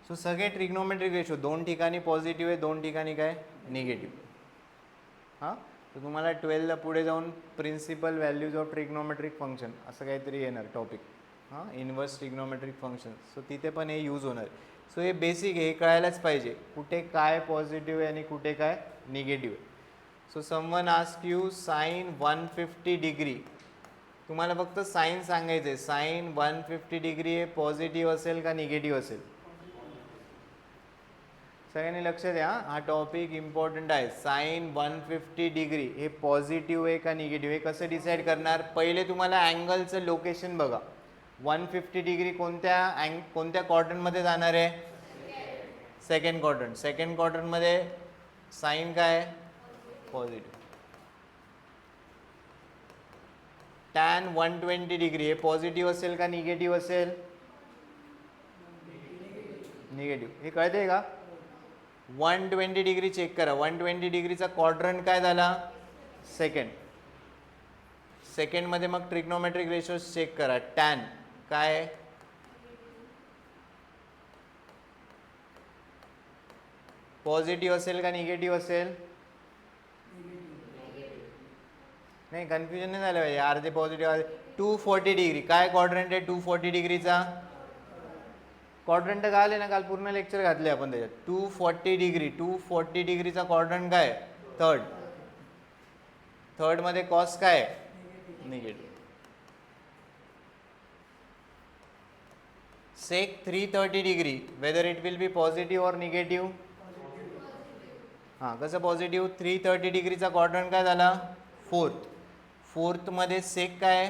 सो सगळे ट्रिग्नोमेट्रिक रेशो दोन ठिकाणी पॉझिटिव्ह आहे, दोन ठिकाणी काय? निगेटिव्ह. हां, तर तुम्हाला 12ला पुढे जाऊन principal values of trigonometric function असं काहीतरी येणार टॉपिक. हां, इन्व्हर्स ट्रिग्नोमेट्रिक फंक्शन. सो तिथे पण हे यूज होणार. सो हे बेसिक हे कळायलाच पाहिजे कुठे काय पॉझिटिव्ह आहे आणि कुठे काय निगेटिव्ह आहे. So someone ask you sine 150 degree. तुम्हाला फक्त साइन सांगायचं आहे. साइन 150 डिग्री हे पॉझिटिव्ह असेल का निगेटिव्ह असेल? सगळ्यांनी लक्ष द्या, हा टॉपिक इम्पॉर्टंट आहे. साइन 150 डिग्री हे पॉझिटिव्ह आहे का निगेटिव्ह? हे कसं डिसाईड करणार? पहिले तुम्हाला अँगलचं लोकेशन बघा. 150 डिग्री कोणत्या क्वाड्रंटमध्ये जाणार आहे? Second quadrant. सेकंड क्वाड्रंटमध्ये साइन काय आहे? पॉझिटिव्ह. टॅन 120 डिग्री हे पॉझिटिव्ह असेल का निगेटिव्ह असेल? निगेटिव्ह. हे कळते का? 120 डिग्री चेक करा. 120 डिग्रीचा क्वाड्रंट काय झाला? सेकंड. सेकंडमध्ये मग ट्रिग्नोमेट्रिक रेशोज चेक करा. टॅन काय? पॉझिटिव्ह असेल का निगेटिव्ह असेल? नाही, कन्फ्युजन नाही झालं पाहिजे. अर्धे पॉझिटिव्ह. 240 डिग्री काय क्वाड्रंट आहे? 240 डिग्रीचा क्वाड्रंट का आले ना, काल पूर्ण लेक्चर घातले आपण त्याच्यात. 240 डिग्री. 240 डिग्रीचा क्वाड्रंट काय? थर्ड. थर्डमध्ये कॉस काय? Negative. Sec 330 degree whether it will be positive और निगेटिव्ह? हां, कसं पॉझिटिव्ह? 330 डिग्रीचा क्वाड्रंट काय झाला? फोर्थ. फोर्थमध्ये सेक काय?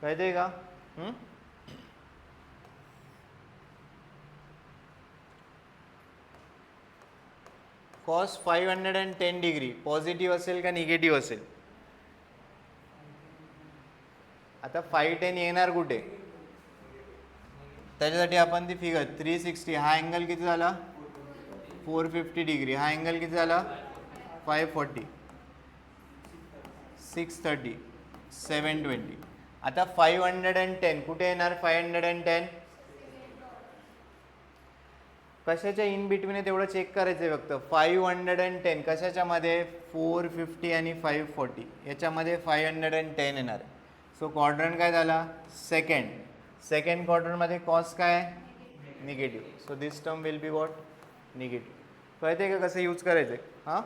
कळते का? कॉस 510 डिग्री पॉझिटिव्ह असेल का निगेटिव्ह असेल? आता 510 येणार कुठे? त्याच्यासाठी आपण ती फिगर 360, हा अँगल किती झाला 450 डिग्री, हा अँगल किती झाला 540, 630, 720. आता 510 कुठे येणार? 510 कशाच्या इन बिटवीन आहे तेवढं चेक करायचं आहे फक्त. 510 कशाच्या मध्ये? 450 आणि 540 याच्यामध्ये 510 येणार. सो क्वाड्रंट काय झाला? सेकंड. सेकंड क्वाड्रंटमध्ये कॉस काय? Negative. So this term will be what? Negative. कळते का कसं यूज करायचं आहे? हां,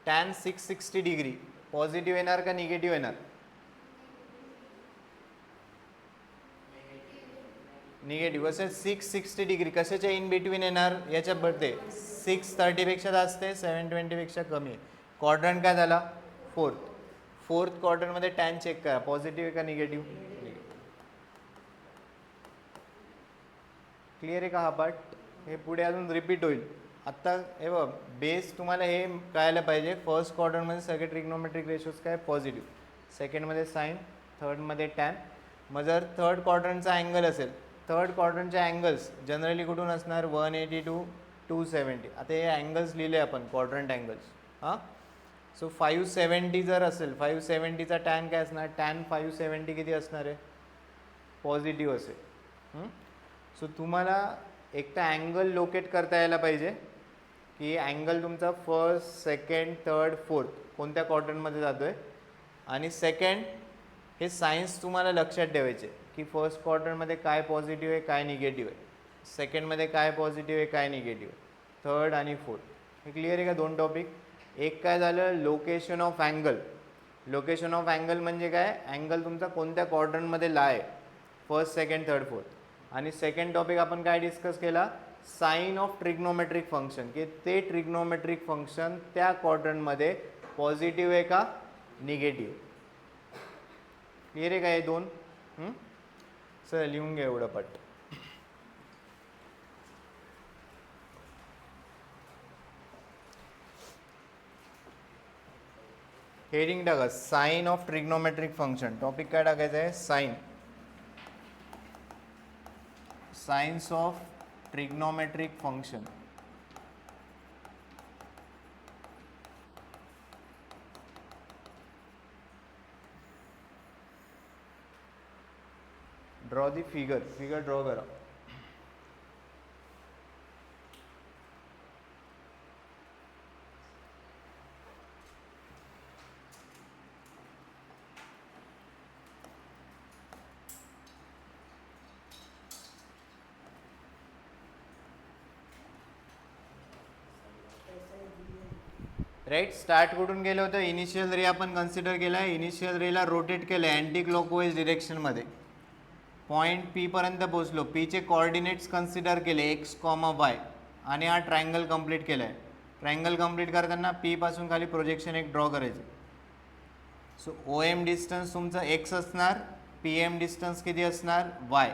टॅन 660 डिग्री पॉझिटिव्ह येणार का निगेटिव्ह येणार? निगेटिव्ह. असेल 660 डिग्री कशाच्या इन बिटवीन येणार? याच्या बद्दे 630 पेक्षा जास्त आहे, 720 पेक्षा कमी आहे. क्वाड्रंट काय झाला? फोर्थ. फोर्थ क्वाड्रंटमध्ये टॅन चेक करा, पॉझिटिव्ह आहे का निगेटिव्ह? क्लिअर आहे का हा पार्ट? हे पुढे अजून रिपीट होईल. आत्ता हे बघ, बेस तुम्हाला हे कळायला पाहिजे. फर्स्ट क्वाड्रंटमध्ये सगळे ट्रिग्नोमेट्रिक रेशोज काय? पॉझिटिव्ह. सेकंडमध्ये साईन, थर्डमध्ये टॅन. मग जर थर्ड क्वाड्रंटचा अँगल असेल, थर्ड क्वाड्रंटचे अँगल्स जनरली कुठून असणार? 180 टू 270. आता हे अँगल्स लिहिले आपण क्वाड्रंट अँगल्स. हां, सो 570 जर असेल, 570चा टॅन काय असणार? टॅन 570 किती असणार आहे? पॉझिटिव्ह असेल. सो तुम्हाला एक तर अँगल लोकेट करता यायला पाहिजे की अँगल तुमचा फर्स्ट, सेकंड, थर्ड, फोर्थ कोणत्या क्वाड्रंटमध्ये जातो आहे. आणि सेकंड, हे सायन्स तुम्हाला लक्षात ठेवायचे की फर्स्ट क्वाड्रंटमध्ये काय पॉझिटिव्ह आहे, काय निगेटिव्ह आहे, सेकंडमध्ये काय पॉझिटिव्ह आहे, काय निगेटिव्ह आहे, थर्ड आणि फोर्थ. हे क्लिअर आहे का? दोन टॉपिक. एक काय झालं? Location of angle. Location of angle म्हणजे काय? अँगल तुमचा कोणत्या क्वाड्रंटमध्ये लाय, फर्स्ट, सेकंड, थर्ड, फोर्थ. आणि सेकंड टॉपिक आपण काय डिस्कस केला? साइन ऑफ ट्रिग्नोमेट्रिक फंक्शन, की ते ट्रिग्नोमेट्रिक फंक्शन त्या क्वाड्रंटमध्ये पॉझिटिव्ह आहे का निगेटिव्ह. क्लिअर आहे का हे दोन? सर लिहून घ्या एवढं पट. हेडिंग टाका, sine of trigonometric function. Topic काय टाकायचं आहे? Sine. Sines of trigonometric function. Draw the figure. Figure draw करा. राईट, स्टार्ट कुठून गेलं होतं? इनिशियल रे आपण कन्सिडर केला आहे. इनिशियल रेला रोटेट केलं आहे अँटी क्लॉकवाईज डिरेक्शनमध्ये. पॉईंट पी पर्यंत पोहोचलो. पीचे कॉर्डिनेट्स कन्सिडर केले एक्स, वाय, आणि हा ट्रायंगल कंप्लीट केला आहे. ट्रायंगल कंप्लीट करताना पी पासून खाली प्रोजेक्शन एक ड्रॉ करायचं. सो ओ एम डिस्टन्स तुमचं एक्स असणार, पी एम डिस्टन्स किती असणार? वाय.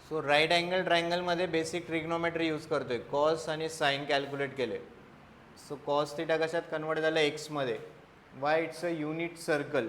सो राईट अँगल ट्रायंगलमध्ये बेसिक ट्रिग्नोमेट्री यूज करतोय. कॉस आणि साईन कॅल्क्युलेट केले. सो कॉस थिटा कशात कन्वर्ट झालं? एक्समध्ये. Why it's a unit circle.